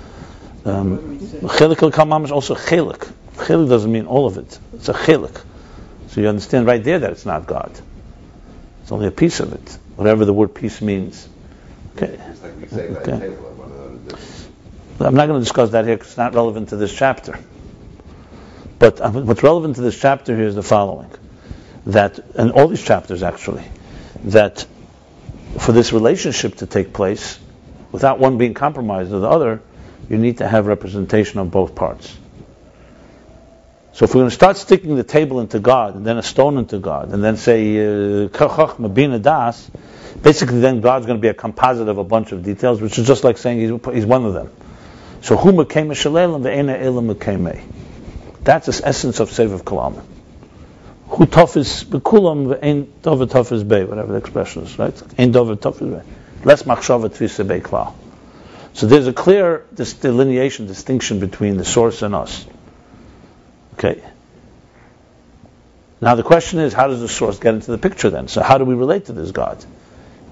kal mamash also chelik. Chelik doesn't mean all of it. It's a chelik. So you understand right there that it's not God. It's only a piece of it. Whatever the word piece means. Okay. It's like we say that Okay. table. I want to know the difference. But I'm not going to discuss that here because it's not relevant to this chapter. But what's relevant to this chapter here is the following: that, and all these chapters actually, that for this relationship to take place, without one being compromised with the other, you need to have representation of both parts. So if we're going to start sticking the table into God, and then a stone into God, and then say, binah das, basically then God's going to be a composite of a bunch of details, which is just like saying he's one of them. So hu mekame shalelim ve'ena elam mekame. That's the essence of Seviv Kalam. Hu tofis bekulam ve'en dover tofis bei, whatever the expression is, right? Ein dover tofis bei. Less machshava tvisa bei klal. So there's a clear delineation, distinction between the source and us. Okay. Now the question is, how does the source get into the picture then? So how do we relate to this God?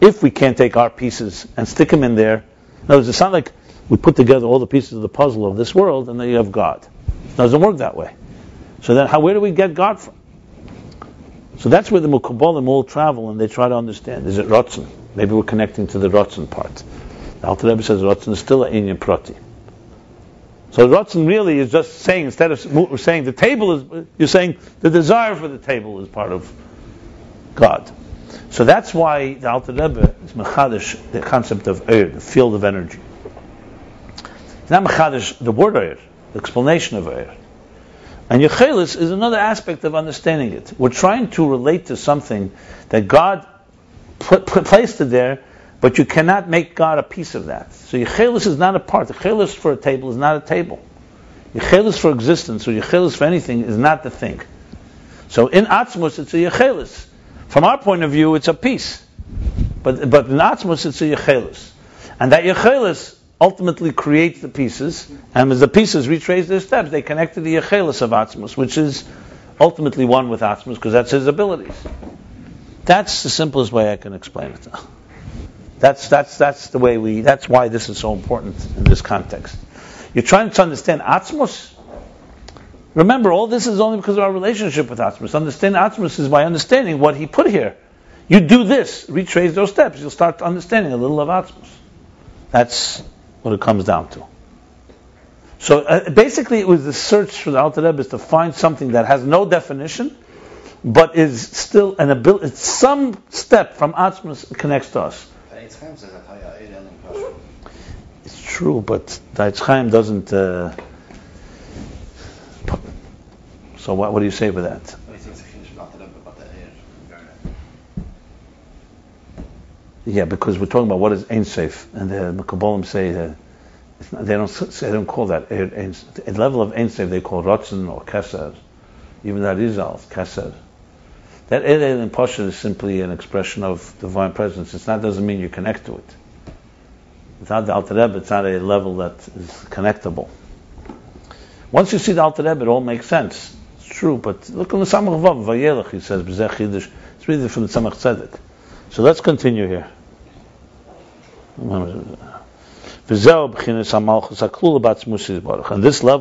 If we can't take our pieces and stick them in there, in other words, it's not like we put together all the pieces of the puzzle of this world and then you have God. It doesn't work that way. So then where do we get God from? So that's where the Mukabalim all travel and they try to understand. Is it Ratzon? Maybe we're connecting to the Ratzon part. The Alter Rebbe says Ratzon is still an inyan prati. So Ratzon really is just saying, instead of saying the table is, you're saying the desire for the table is part of God. So that's why the Alter Rebbe is mechadish the concept of Eir, the field of energy. It's not mechadish the word Eir, the explanation of Eir. And yecholes is another aspect of understanding it. We're trying to relate to something that God placed it there, but you cannot make God a piece of that. So yecholes is not a part. Yecholes for a table is not a table. Yecholes for existence, or yecholes for anything, is not the thing. So in atzmus, it's a yecholes. From our point of view, it's a piece. But in atzmus, it's a yecholes. And that yecholes ultimately creates the pieces, and as the pieces retrace their steps, they connect to the yecholes of atzmus, which is ultimately one with atzmus, because that's his abilities. That's the simplest way I can explain it. That's the way that's why this is so important in this context. You're trying to understand atzmus. Remember, all this is only because of our relationship with atzmus. Understand atzmus is by understanding what he put here. You do this, retrace those steps, you'll start understanding a little of atzmus. That's what it comes down to. So basically, it was the search for the Alter Rebbe is to find something that has no definition, but is still an ability. It's some step from atzmus connects to us. It's true, but the Racheim doesn't. So what do you say with that? Yeah, because we're talking about what is Ein Sof, and the Kabbalim say they don't call that a level of Ein Sof. They call Rotzen or keser, even that is keser. That in Pasha is simply an expression of divine presence. Doesn't mean you connect to it. Without the Alter Rebbe, it's not a level that is connectable. Once you see the Alter Rebbe, it all makes sense. It's true, but look on the Samach Vav Vayelech. He says B'zeh Chidush. It's really from the Samach Tzedek. So let's continue here. And this level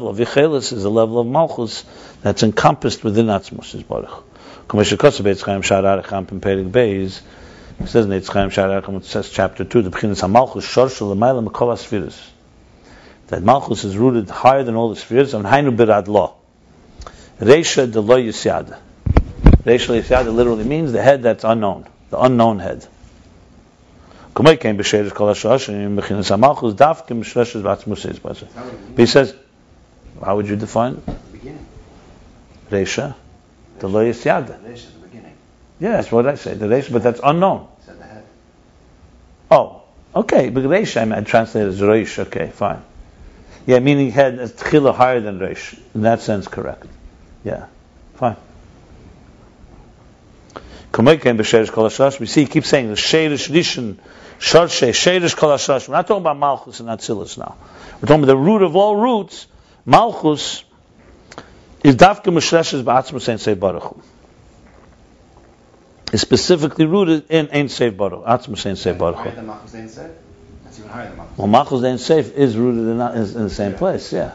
of yecholes is a level of malchus that's encompassed within atzmus. Ayin Beis, it says in Racheim, it says chapter 2, the beginning of Malchus shorshul l'mayla mekol ha'sfiras, that Malchus is rooted higher than all the spheres. And hainu birad lo reisha de lo yisyada. Reisha yisyada literally means the head that's unknown, the unknown head. But he says, how would you define it? Reisha de lo yisyada. Yeah, that's what I say. The Reish, but that's unknown. Said the head. Oh, okay. But Reish, I translate as Reish. Okay, fine. Yeah, meaning head is tchila higher than Reish. In that sense, correct. Yeah, fine. We see, he keeps saying the sheirish rishon, sharshe, sheirish kol hashrash. We're not talking about Malchus and Atzilus now. We're talking about the root of all roots. Malchus is dafka mishreshes ba'atzmus ein sei baruch hu. Is specifically rooted in Ein Sof Baruch, atzmus Ein Sof Baruch. Higher than Malchus Ein Sof? That's even higher than Malchus. Well, Malchus Ein Sof is rooted in the same place, yeah.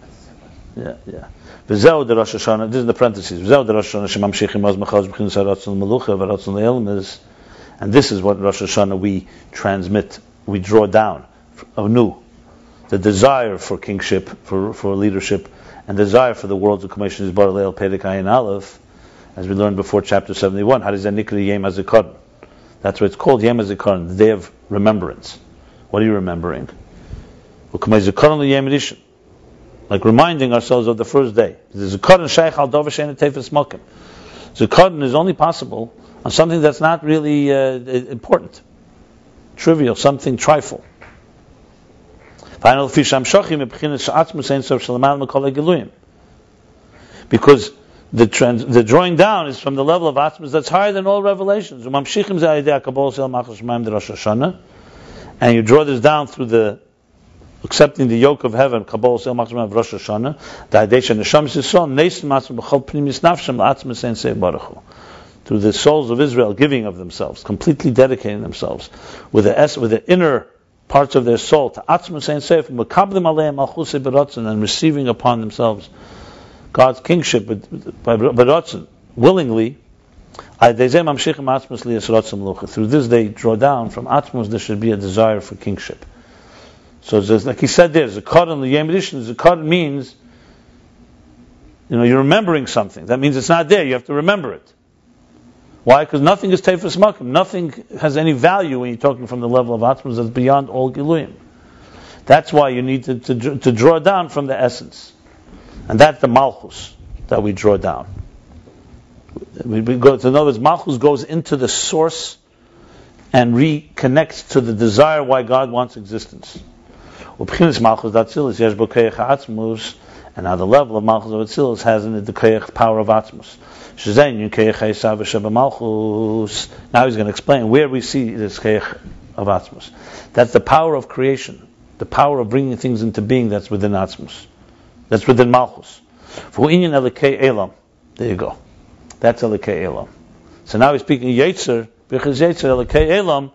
That's the same place. Yeah. V'zeu de Rosh Hashanah, this is in the parentheses, V'zeu de Rosh Hashanah shemamshichim oz mechaz b'chinas ha'ratzon l'melucha v'ratzon l'olam, and this is what Rosh Hashanah we transmit, we draw down anew, the desire for kingship, for leadership, and desire for the world to commission is Bar Leil Perek Ayin Aleph, as we learned before, chapter 71. How does that nikri Yom HaZikaron? That's what it's called, Yom HaZikaron, the day of remembrance. What are you remembering? Like reminding ourselves of the first day. The Zikaron Shaykh al Dov Shein Tefes Malkim. Zikaron is only possible on something that's not really important, trivial, something trifle. Because the drawing down is from the level of atzmus that's higher than all revelations. And you draw this down through the accepting the yoke of heaven, through the souls of Israel giving of themselves, completely dedicating themselves with the inner parts of their soul to atzmus and receiving upon themselves God's kingship by Racheim, willingly. Through this they draw down from atzmus. There should be a desire for kingship. So it's like he said there, Zakar and the Yom Rishon. Zakar means, you're remembering something. That means it's not there. You have to remember it. Why? Because nothing is tefes makim. Nothing has any value when you're talking from the level of atzmus that's beyond all giluyim. That's why you need to draw down from the essence. And that's the malchus that we draw down. We go to, in other words, malchus goes into the source and reconnects to the desire why God wants existence. And now the level of malchus of atzilus has in it the power of atzmus. Now he's going to explain where we see this keich of atzmus. That's the power of creation, the power of bringing things into being that's within atzmus. That's within Malchus. For inyan Elokei elam. There you go. That's Elokei elam. So now he's speaking Yotzer, because Yotzer Elokei elam.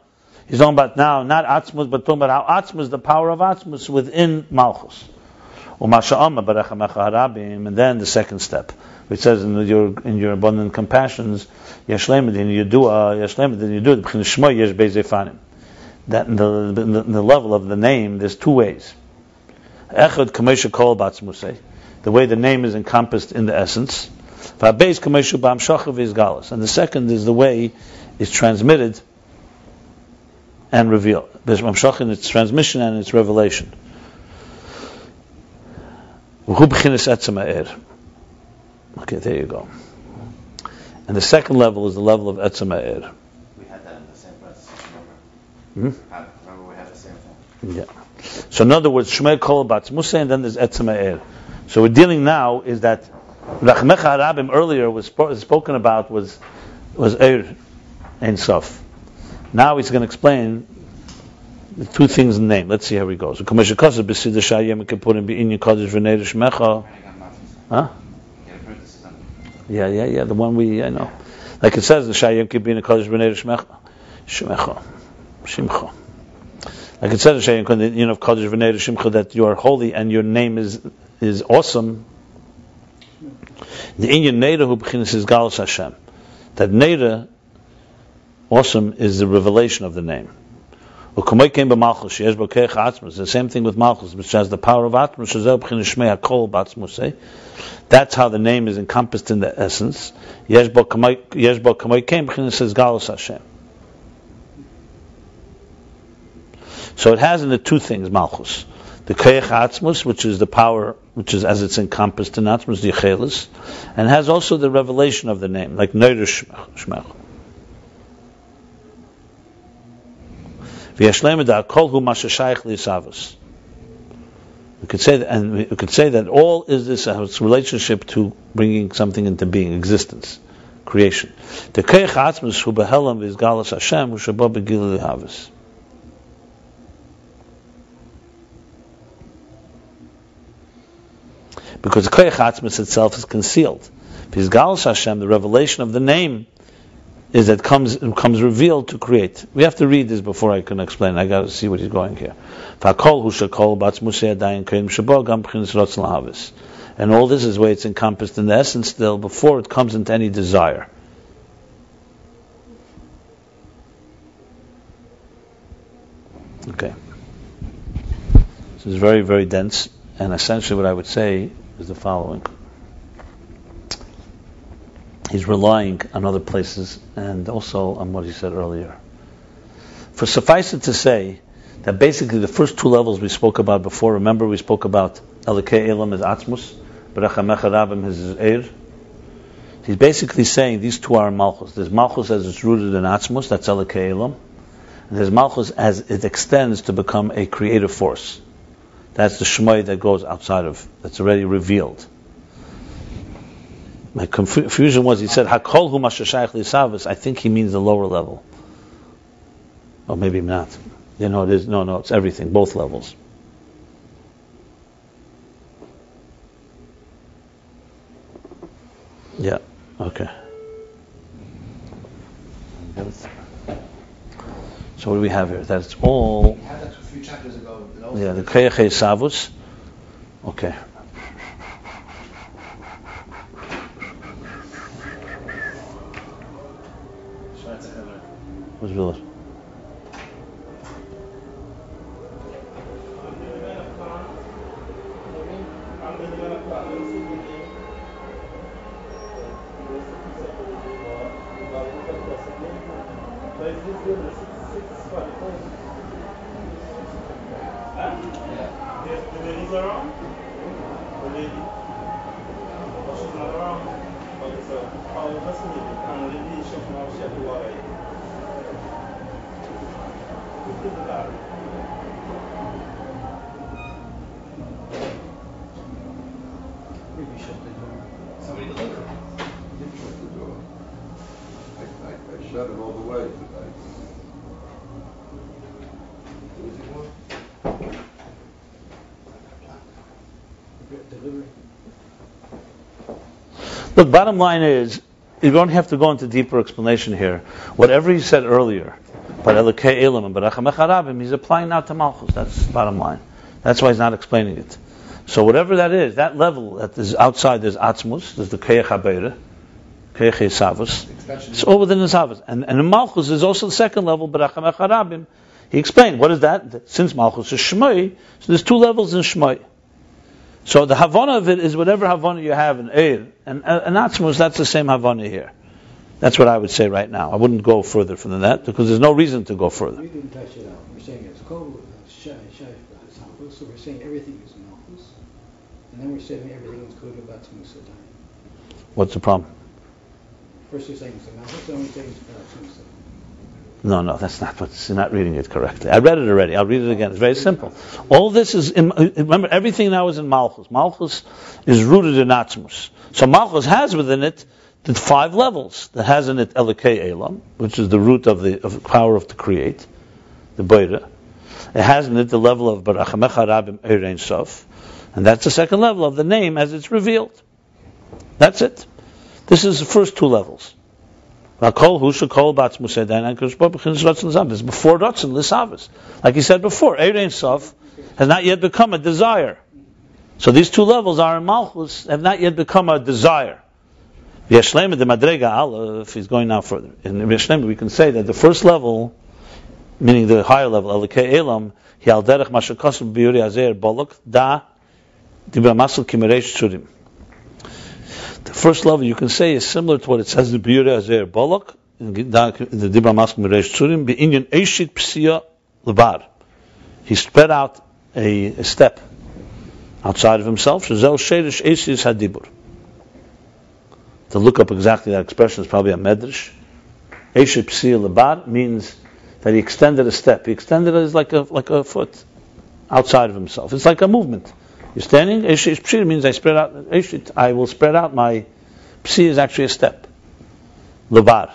He's talking about now not atzmus, but talking about how atzmus, the power of atzmus within Malchus. And then the second step. It says in your abundant compassions, Yashlemadin Yudua, Yashlemadin Yudua, B'chin Shmo Yesh Bezefanim. That in the level of the name, there's two ways. Echad Kamesha Kol Batzmusei, the way the name is encompassed in the essence. V'abeis Kamesha Bam Shachav Izgalos, and the second is the way it's transmitted and revealed. There's Bam Shachav in its transmission and its revelation. Okay, there you go. And the second level is the level of etzem ha'er. We had that in the same place. Remember We had the same thing. Yeah. So in other words, Shmei Kol Batzmusei, and then there's etzem ha'er. So we're dealing now is that Racheim Harabim earlier was spoken about was Er Ein Sof. Now he's going to explain the two things in the name. Let's see how he goes. Huh? Yeah, the one I know. Like it says, the Shayim Kibbin Kodesh B'nei Shmecha. Shimcha. Like it says, the Shayim Kibbin of Kodesh B'nei Shimcha, that you are holy and your name is awesome. The Inyan Neira who b'chinas is Galus Hashem. That Neira, awesome, is the revelation of the name. Malchus, the same thing with Malchus, which has the power of atzmus. That's how the name is encompassed in the essence. So it has in the two things, Malchus. The atzmus, which is the power, which is as it's encompassed in atzmus, the yecholes, and has also the revelation of the name, like Neira Shmech. We could say that all is this its relationship to bringing something into being, existence, creation. The keich atzmus hu behelam is galus Hashem hu shabo begilui havas. Because the keich atzmus itself is concealed. Because galus Hashem, the revelation of the name, is that comes revealed to create. We have to read this before I can explain. I got to see what he's going here. And all this is where it's encompassed in the essence still before it comes into any desire. Okay. This is very, very dense, and essentially what I would say is the following. He's relying on other places and also on what he said earlier. For suffice it to say that basically the first two levels we spoke about before, remember we spoke about Elokei Elam is atzmus, Racheim Harabim is Er. He's basically saying these two are Malchus. There's Malchus as it's rooted in atzmus, that's Elokei Elam, and there's Malchus as it extends to become a creative force. That's the Shmai that goes outside of, that's already revealed. My confusion was, he said, Hakol hu mashashayach lisavus. I think he means the lower level. Or maybe not. It is. No, it's everything, both levels. Yeah, okay. So what do we have here? That's all. We had that a few chapters ago. Yeah, the keich hisna'asus. Okay. What's Villas? Somebody delivered. I shut him all the way today. Look, bottom line is, you don't have to go into deeper explanation here. Whatever he said earlier, but Elokei Elam and Racheim Harabim, he's applying now to Malchus. That's the bottom line. That's why he's not explaining it. So whatever that is, that level that is outside, there's atzmus, there's the keich habeira, keich hisna'asus. It's all within the savas. And in Malchus is also the second level, Racheim Rabim. He explained, what is that? Since Malchus is Shmoi, so there's two levels in Shmoi. So the Havana of it is whatever Havana you have in Eir. And atzmus, that's the same Havana here. That's what I would say right now. I wouldn't go further from that, because there's no reason to go further. We didn't touch it out. We're saying it's called so we're saying everything is Malchus, and then we're saying everything is included about atzmus. What's the problem? First you're saying it's Malchus, then we're saying it's atzmus. No, that's not what. You're not reading it correctly. I read it already. I'll read it again. It's very simple. All this is remember, everything now is in Malchus. Malchus is rooted in atzmus. So Malchus has within it the 5 levels. That has in it Elokei olam, which is the root of the power to create, the binah. It has in it the level of Racheim Rabim Ein Sof, and that's the second level of the name as it's revealed. That's it. This is the first 2 levels. There's before Ratzon L'Savas. Like he said before, Ein Sof has not yet become a desire. So these 2 levels are in Malchus, have not yet become a desire. Yeshlema the Madrega Aleph is going now further. In Yeshlema we can say that the first level, meaning the higher level, Elokei olam, he al derech ma shekosem b'yuri azer bolok da dibra masel kimereish tzurim. The first level you can say is similar to what it says in b'yuri azer bolok in the dibra masel kimereish tzurim b'inyan eishit psiya levar. He spread out a step outside of himself. Shezel sheidish eishis hadibur. To look up exactly that expression is probably a medrash. Eishit psiya levar means that he extended a step. He extended it as like a foot outside of himself. It's like a movement. You're standing. Psi means I spread out. I will spread out my. Psi is actually a step. Levar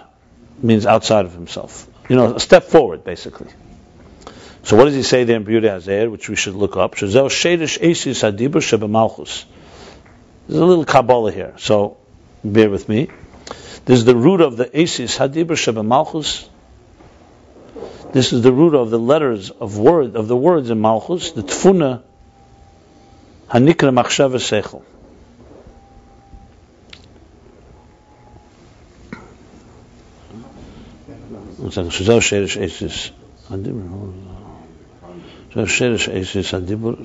means outside of himself. A step forward, basically. So what does he say there in B'yurei Hazer, which we should look up? There's a little Kabbalah here, so bear with me. This is the root of the Esis Hadibur Sheba Malchus. This is the root of the letters of the words in Malchus, the Tfuna Hanikra Machshava Seichel. Shezau Sherish Esis Hadibur. Sherish Esis Hadibur.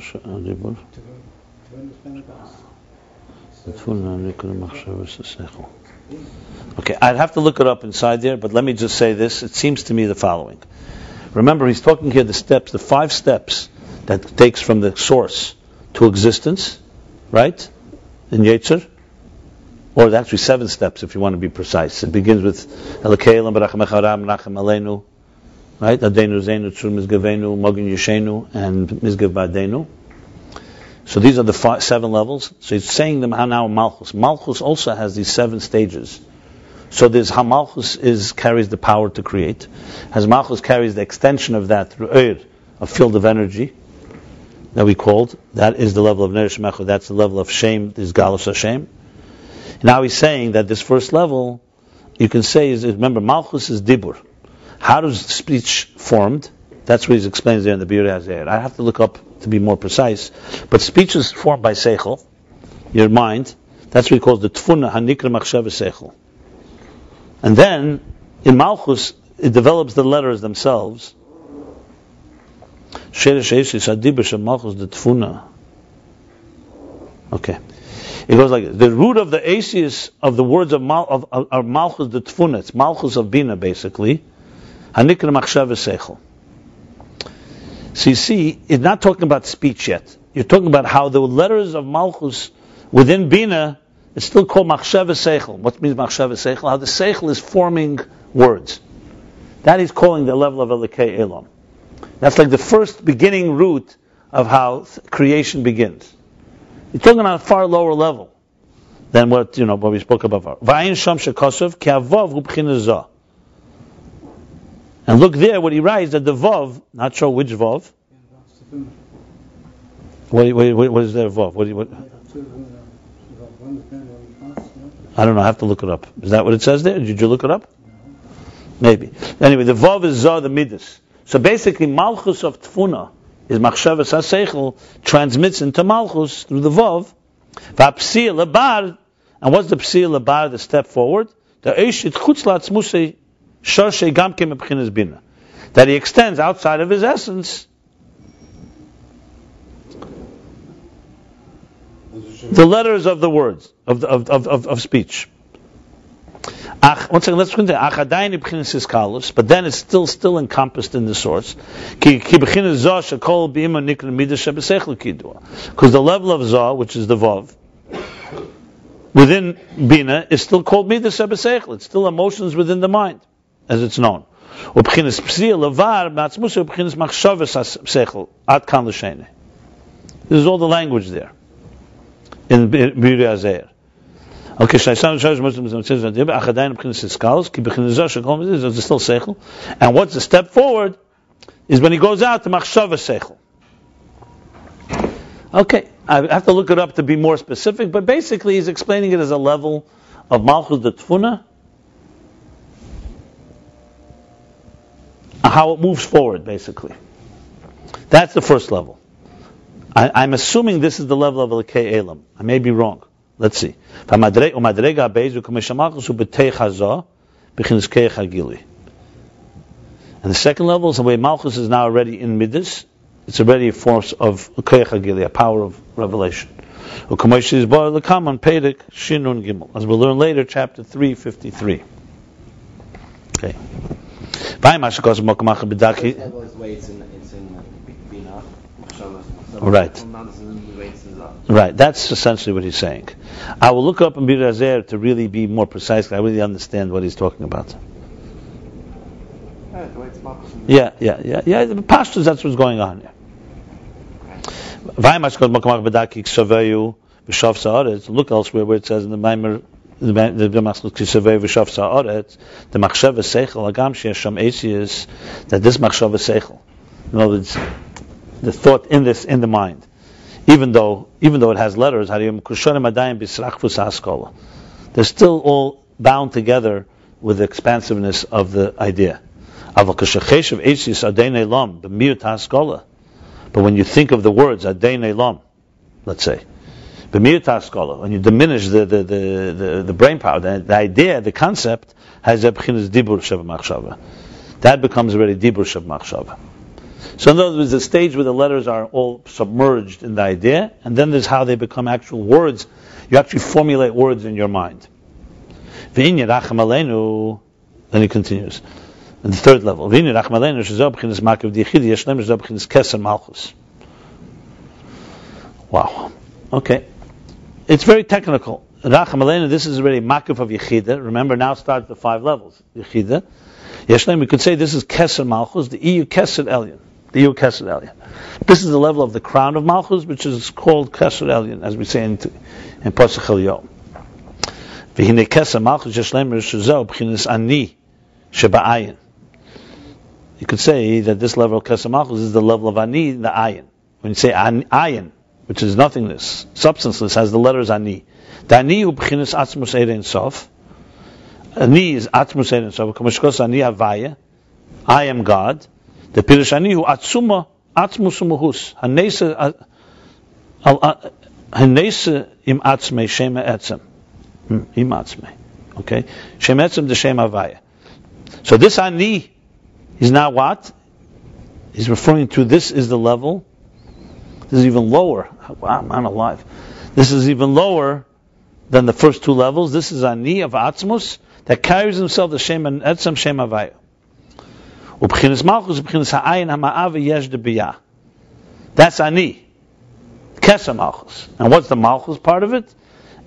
The Tfuna Hanikra Machshava Seichel. Okay, I'd have to look it up inside there, but let me just say this. It seems to me the following. Remember, he's talking here the 5 steps that takes from the source to existence, right? In Yotzer. Or actually 7 steps if you want to be precise. It begins with Elokei, aleinu, right? Adenu, Zenu, Tzur, Mizgavenu, Mogin, Yeshenu, and Mizgav Badenu. So these are the 7 levels. So he's saying them now in Malchus. Malchus also has these 7 stages. So there's how Malchus carries the power to create. As Malchus carries the extension of that through Eir, a field of energy that we called. That is the level of Neresh Mechud. That's the level of shame, this Galus Hashem. Now he's saying that this first level, you can say, remember, Malchus is Dibur. How does speech formed? That's what he explains there in the B'yurei Hazer. I have to look up to be more precise. But speech is formed by Seichel, your mind. That's what he calls the Tfuna Hanikra Machshava Seichel. And then, in Malchus, it develops the letters themselves. Sherish Esis Hadibur Shem Malchus the Tfuna. Okay. It goes like this. The root of the Esis of the words of Malchus the Tfuna. It's Malchus of binah, basically. Hanikra Machshava Seichel. So you see, it's not talking about speech yet. You're talking about how the letters of Malchus within binah, it's still called machshava seichel. What means machshava seichel? How the seichel is forming words. That he's calling the level of Elokei olam. That's like the first beginning root of how creation begins. You're talking on a far lower level than what we spoke about. V'ayin sham shekosov ki avav hu b'china zah. And look there, what he writes, that the vav, not sure which vav. What is there, vav? What? I don't know, I have to look it up. Is that what it says there? Did you look it up? Maybe. Anyway, the vav is zah, the midas. So basically, malchus of tfuna is machshavas haseichel transmits into malchus through the vav. V'apsiya lebar, and what's the psiya lebar? The step forward. The eishit chutz la'atzmusei shoshei gamke mebchinas binah, that he extends outside of his essence. The letters of the words of speech. One second, let's continue. But then it's still encompassed in the source. Because the level of Zah, which is the Vav, within binah, is still called midas shebeseichel. It's still emotions within the mind, as it's known. This is all the language there in Biri Azeir. Okay, still seichel. And what's the step forward is when he goes out to machshava seichel. Okay, I have to look it up to be more specific, but basically he's explaining it as a level of malchut the tfuna, how it moves forward, basically. That's the first level. I'm assuming this is the level of Elokei Elam. I may be wrong. Let's see. And the second level is the way Malchus is now already in Midas. It's already a force of a power of revelation. As we'll learn later, chapter 353. Okay. Right. Right, that's essentially what he's saying. I will look up in Bir Azer to really be more precise. I really understand what he's talking about. Yeah. The pastors, that's what's going on here. Look elsewhere where it says in the Maimer, the machshava seichel agam she'esham eisius, that this machshava seichel, in other words, the thought in the mind, even though it has letters, they're still all bound together with the expansiveness of the idea. But when you think of the words adon olam, let's say, when you diminish the brain power, the idea, the concept has that becomes already dibur shev machshava. So in other words, the stage where the letters are all submerged in the idea, and then there's how they become actual words. You actually formulate words in your mind. Then he continues. In the third level. Malchus. Wow. Okay. It's very technical. Racheim aleinu, this is already makif of yochid. Remember, now starts the 5 levels. Yochid. Yeshlem, we could say this is keser malchus, the EU keser elyon. This is the level of the crown of Malchus, which is called keser elyon, as we say in Pasuk Elokei. V'hinei keser Malchus yeshlem rishuzah b'chinas ani sheba'ayin. You could say that this level of keser Malchus is the level of ani, the ayin. When you say ayin, which is nothingness, substanceless, has the letters ani. The ani hu b'chinas atzmus ein sof. Ani is atzmus ein sof. K'mishkos ani havaya. I am God. The Pirush Ani hu atzmus umuhus. Hanesa im atzmi shema etzem. Im atzmi. Okay? Shema etzem the shema havaya. So this Ani is now what? He's referring to this is the level. This is even lower. Wow, I'm alive. This is even lower than the first 2 levels. This is Ani of atzmus that carries himself the shema etzem shema havaya. That's ani, keser malchus. And what's the malchus part of it?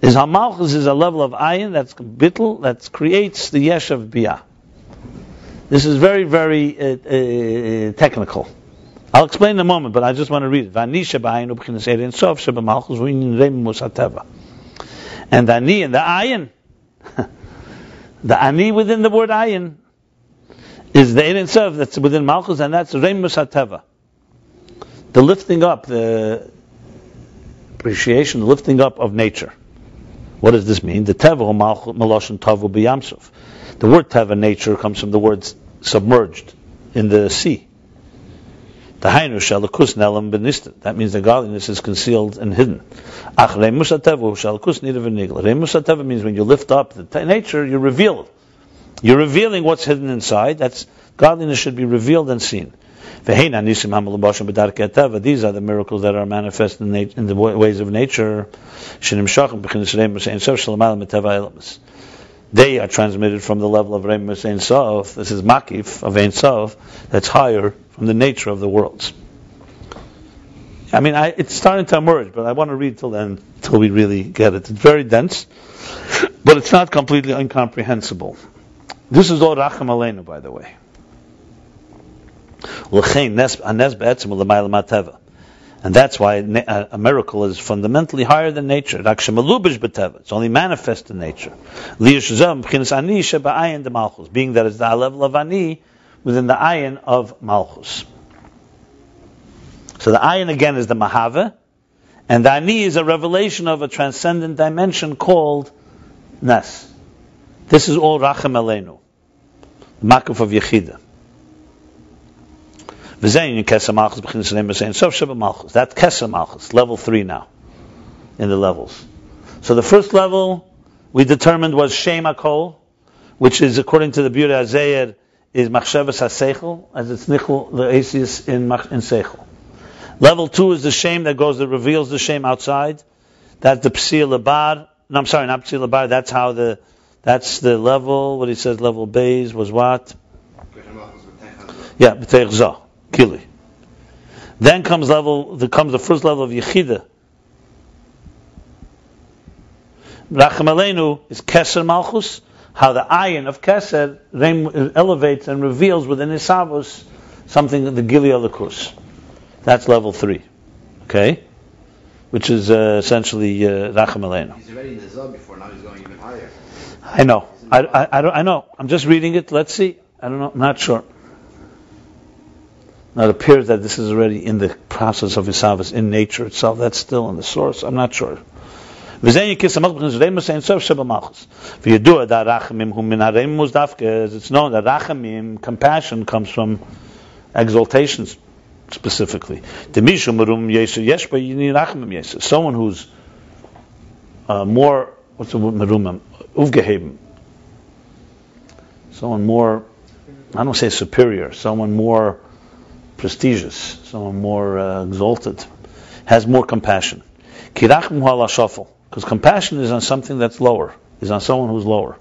Is how malchus is a level of ayin that's bittul, that creates the yesh of biyah. This is very, very technical. I'll explain in a moment, but I just want to read it. And the ani and the ayin, the ani within the word ayin, is the Ein Sof that's within Malchus, and that's Reimus HaTeva. The lifting up, the appreciation, the lifting up of nature. What does this mean? The Teva, Maloshin Tavu B'Yamsuf. The word Teva, nature, comes from the word submerged in the sea. That means the godliness is concealed and hidden. Remus hateva means when you lift up the nature, you reveal it. You're revealing what's hidden inside. That's godliness should be revealed and seen. These are the miracles that are manifest in the ways of nature. They are transmitted from the level of Remus Ein Sof. This is makif of Ein Sof, that's higher from the nature of the worlds. I mean, it's starting to emerge, but I want to read till then, till we really get it. It's very dense, but it's not completely incomprehensible. This is all Racheim aleinu, by the way. And that's why a miracle is fundamentally higher than nature. It's only manifest in nature. Being that it's the level of ani within the ayin of Malchus. So the ayin again is the mahave, and the ani is a revelation of a transcendent dimension called nes. This is all Racheim aleinu, the makif of yecholes. That's keser malchus, level 3 now, in the levels. So the first level we determined was Shem HaKol, which is, according to the Biur HaZeir, is machshavas HaSeichel, as it's nichel, the asis in Seichel. Level 2 is the Shem that reveals the Shem outside. That's the Psi Labar. No, I'm sorry, not Psi Labar. That's the level, what he says, level Beis was what? Yeah, B'teich Zah. Kili. Then comes the first level of yechidah. Racheim aleinu is keser malchus, how the ayin of keser elevates and reveals within hisna'asus something of the gili Elokus. That's level 3. Okay? Which is essentially Racheim aleinu. He's already in the Zah before, now he's going even higher. I know. I know. I'm just reading it. Let's see. I don't know. I'm not sure. Now it appears that this is already in the process of hisna'asus in nature itself. That's still in the source. I'm not sure. As it's known that Racheim, compassion, comes from exaltation specifically. Someone who's more, what's the word, uvgeheben? Someone more, I don't say superior, someone more prestigious, someone more exalted, has more compassion. Because compassion is on something that's lower, is on someone who's lower.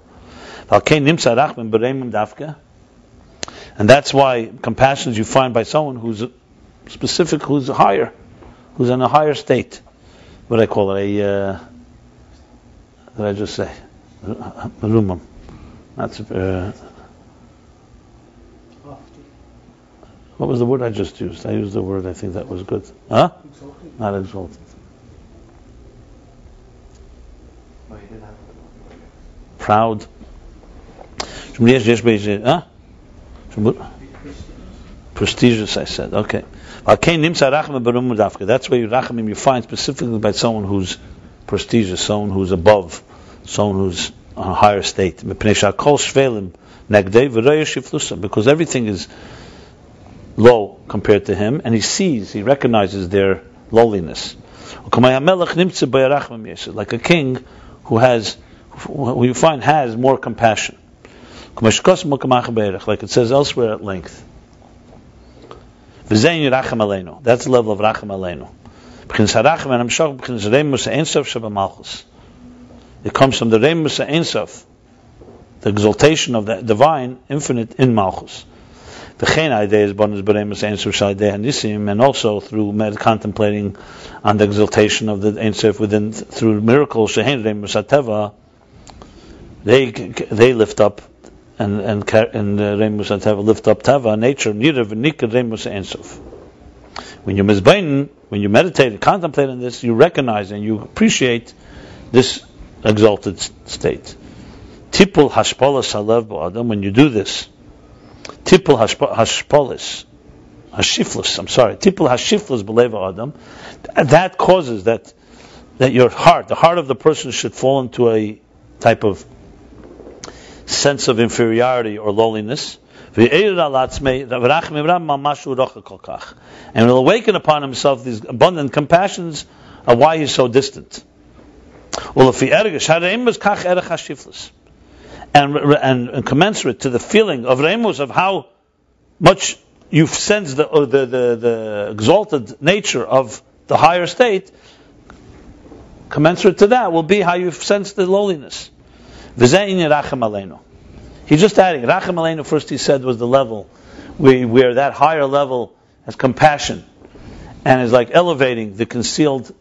And that's why compassion you find by someone who's specific, who's higher, who's in a higher state. What do I call it? What did I just say? Marumam. That's what was the word I just used? I used the word, I think that was good. Huh? Exalted. Not exalted. Proud. Huh? Prestigious, I said. Okay. That's where Racheim you find specifically by someone who's prestigious, someone who's above, someone who's on a higher state. Because everything is low compared to him, and he recognizes their lowliness. Like a king who you find has more compassion. Like it says elsewhere at length. That's the level of Racheim aleinu. It comes from the Remus Ein Sof, the exaltation of the divine, infinite in Malchus. And also through contemplating on the exaltation of the Ein Sof within, through miracles, they lift up and Remus Teva lift up Teva, nature, when you meditate and contemplate on this, you recognize and you appreciate this exalted state. Tipul hashpolis halev ba'adam, when you do this, tipul hashpolis, tipul hashiflus b'lev ba'adam, that causes that your heart, the heart of the person should fall into a type of sense of inferiority or lowliness. And will awaken upon himself these abundant compassions of why he's so distant. And commensurate to the feeling of remus, of how much you've sensed the exalted nature of the higher state, commensurate to that will be how you've sensed the lowliness. He's just adding, Racheim aleinu, first he said, was the level where that higher level has compassion and is like elevating the concealed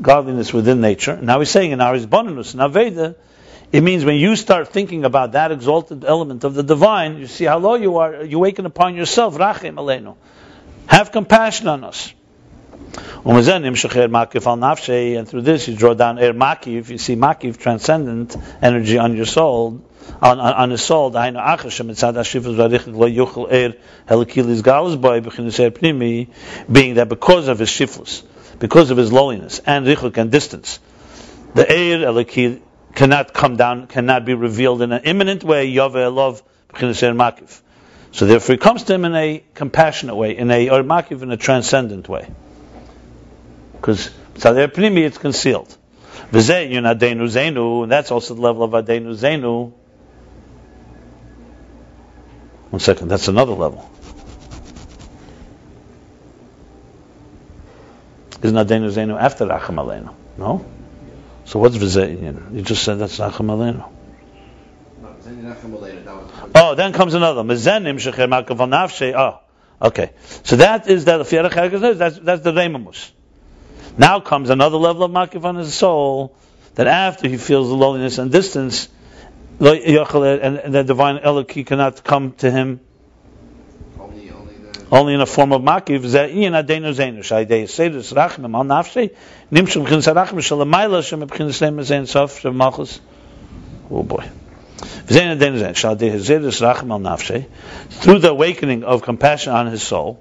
godliness within nature. Now he's saying in our hisbonenus, in Aveda, it means when you start thinking about that exalted element of the divine, you see how low you are, you awaken upon yourself, Racheim aleinu. Have compassion on us. And through this you draw down makif. You see makif, transcendent energy on your soul, on his soul. Being that because of his shiflus, because of his lowliness and richuk and distance, the air Elokei cannot come down, cannot be revealed in an immanent way. Makif. So therefore, he comes to him in a compassionate way, or makif in a transcendent way. Because it's concealed. And that's also the level of adeinu zenu. One second, that's another level. Isn't adeinu zenu after Racheim aleinu? No? So what's v'ze'inyan? You just said that's Racheim aleinu. Oh, then comes another. Oh, okay. So that is that. That's the reimamus. Now comes another level of makif on his soul, that after he feels the lowliness and distance, yochid and the divine Elokei cannot come to him only in a form of makif. Oh boy. Through the awakening of compassion on his soul,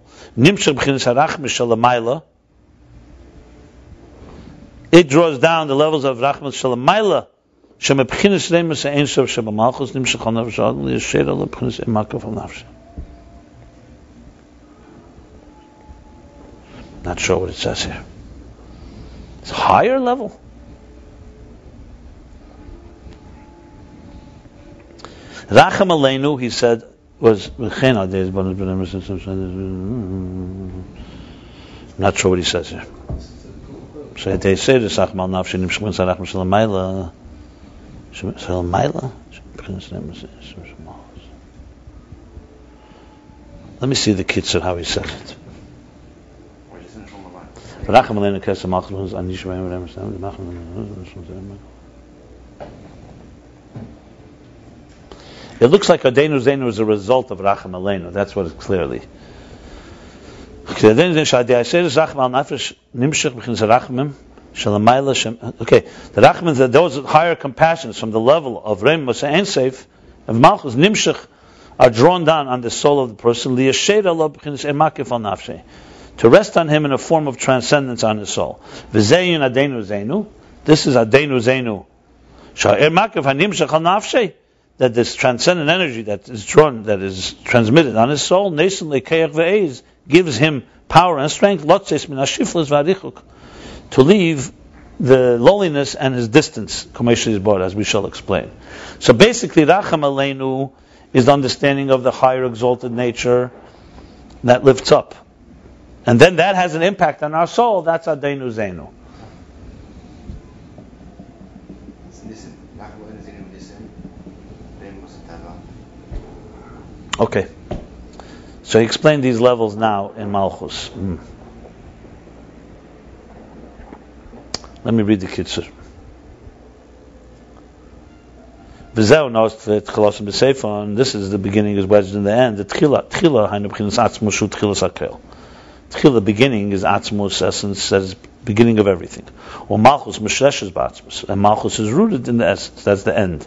it draws down the levels of Rachman Shalamayla, Shemabchinis Remus Ein Sof Sheba Malchus Nimshach on Navshad Liyasheda Lebchinis Makif on Navshad. Not sure what it says here. It's a higher level. Racheim aleinu, he said, was not sure what he says here. So they say the Sachmal Nafshi Nimshman Sarach Mishalamayla Shalamayla. Let me see the keser how he says it. Racheim aleinu keser malchut anishmayim v'remes. It looks like adeinu zenu is a result of Racheim aleinu. That's what it's clearly. Okay, the Rachman, those higher compassions from the level of Remus and Seif of Malchus Nimshach are drawn down on the soul of the person to rest on him in a form of transcendence on his soul. This is adeinu zenu. That this transcendent energy that is drawn, that is transmitted on his soul, gives him power and strength to leave the lowliness and his distance, as we shall explain. So basically, Racheim aleinu is the understanding of the higher exalted nature that lifts up. And then that has an impact on our soul. That's adeinu zenu. Okay. So he explained these levels now in Malchus. Let me read the keser. V'zeu knows that Cholosim b'seifon. This is the beginning is wedged in the end. The tchila hainu b'chinas atzmus shu tchilas hakel. Tchila, beginning is atzmus, essence, as beginning of everything. Or Malchus mishreshes b'atzmus, and Malchus is rooted in the essence. That's the end.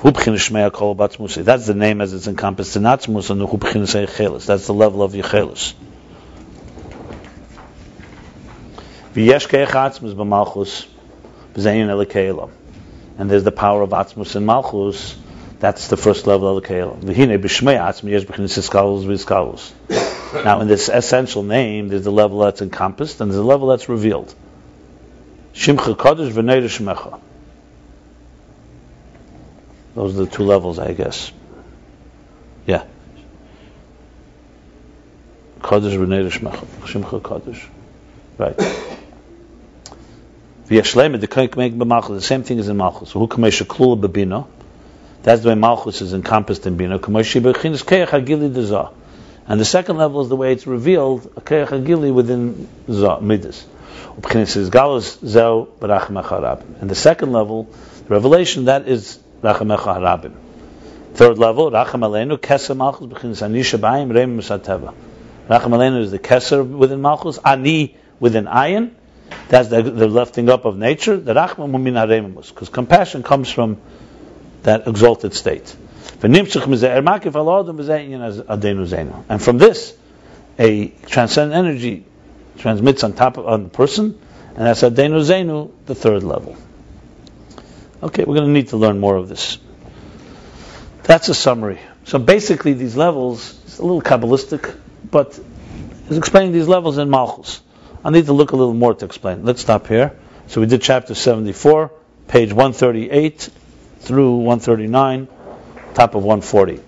That's the name as it's encompassed in atzmus, and the yecholes. That's the level of yecholes. And there's the power of atzmus in Malchus That's the first level of Elokei. V'hinei b'shmei atzmi yesh b'chinas hiskalus v'hiskalus. Now, in this essential name, there's the level that's encompassed and there's the level that's revealed. Shimcha Kodesh v'nei Shmecha. Those are the two levels, I guess. Yeah. Kodesh v'nei Shmecha. Shimcha Kodesh. Right. V'yashlema dekoik make b'malchus. The same thing as in Malchus. Who kamei sheklula b'binah. That's the way Malchus is encompassed in binah. Kamei shebechinas keach hagili dezah. And the second level is the way it's revealed, a keach hagili within zah midas. And the second level, the revelation, that is Racheim harabim. Third level, Racheim aleinu, keser malchus b'chinas ani shabayim reim misateva. Racheim aleinu is the keser within malchus, ani within ayin. That's the lifting up of nature. The Racheim min hareimus, because compassion comes from that exalted state. And from this, a transcendent energy transmits on the person, and that's adeinu zenu, the third level. Okay, we're going to need to learn more of this. That's a summary. So basically, these levels, it's a little Kabbalistic, but it's explaining these levels in Malchus. I need to look a little more to explain. Let's stop here. So we did chapter 74, page 138 through 139, top of 140.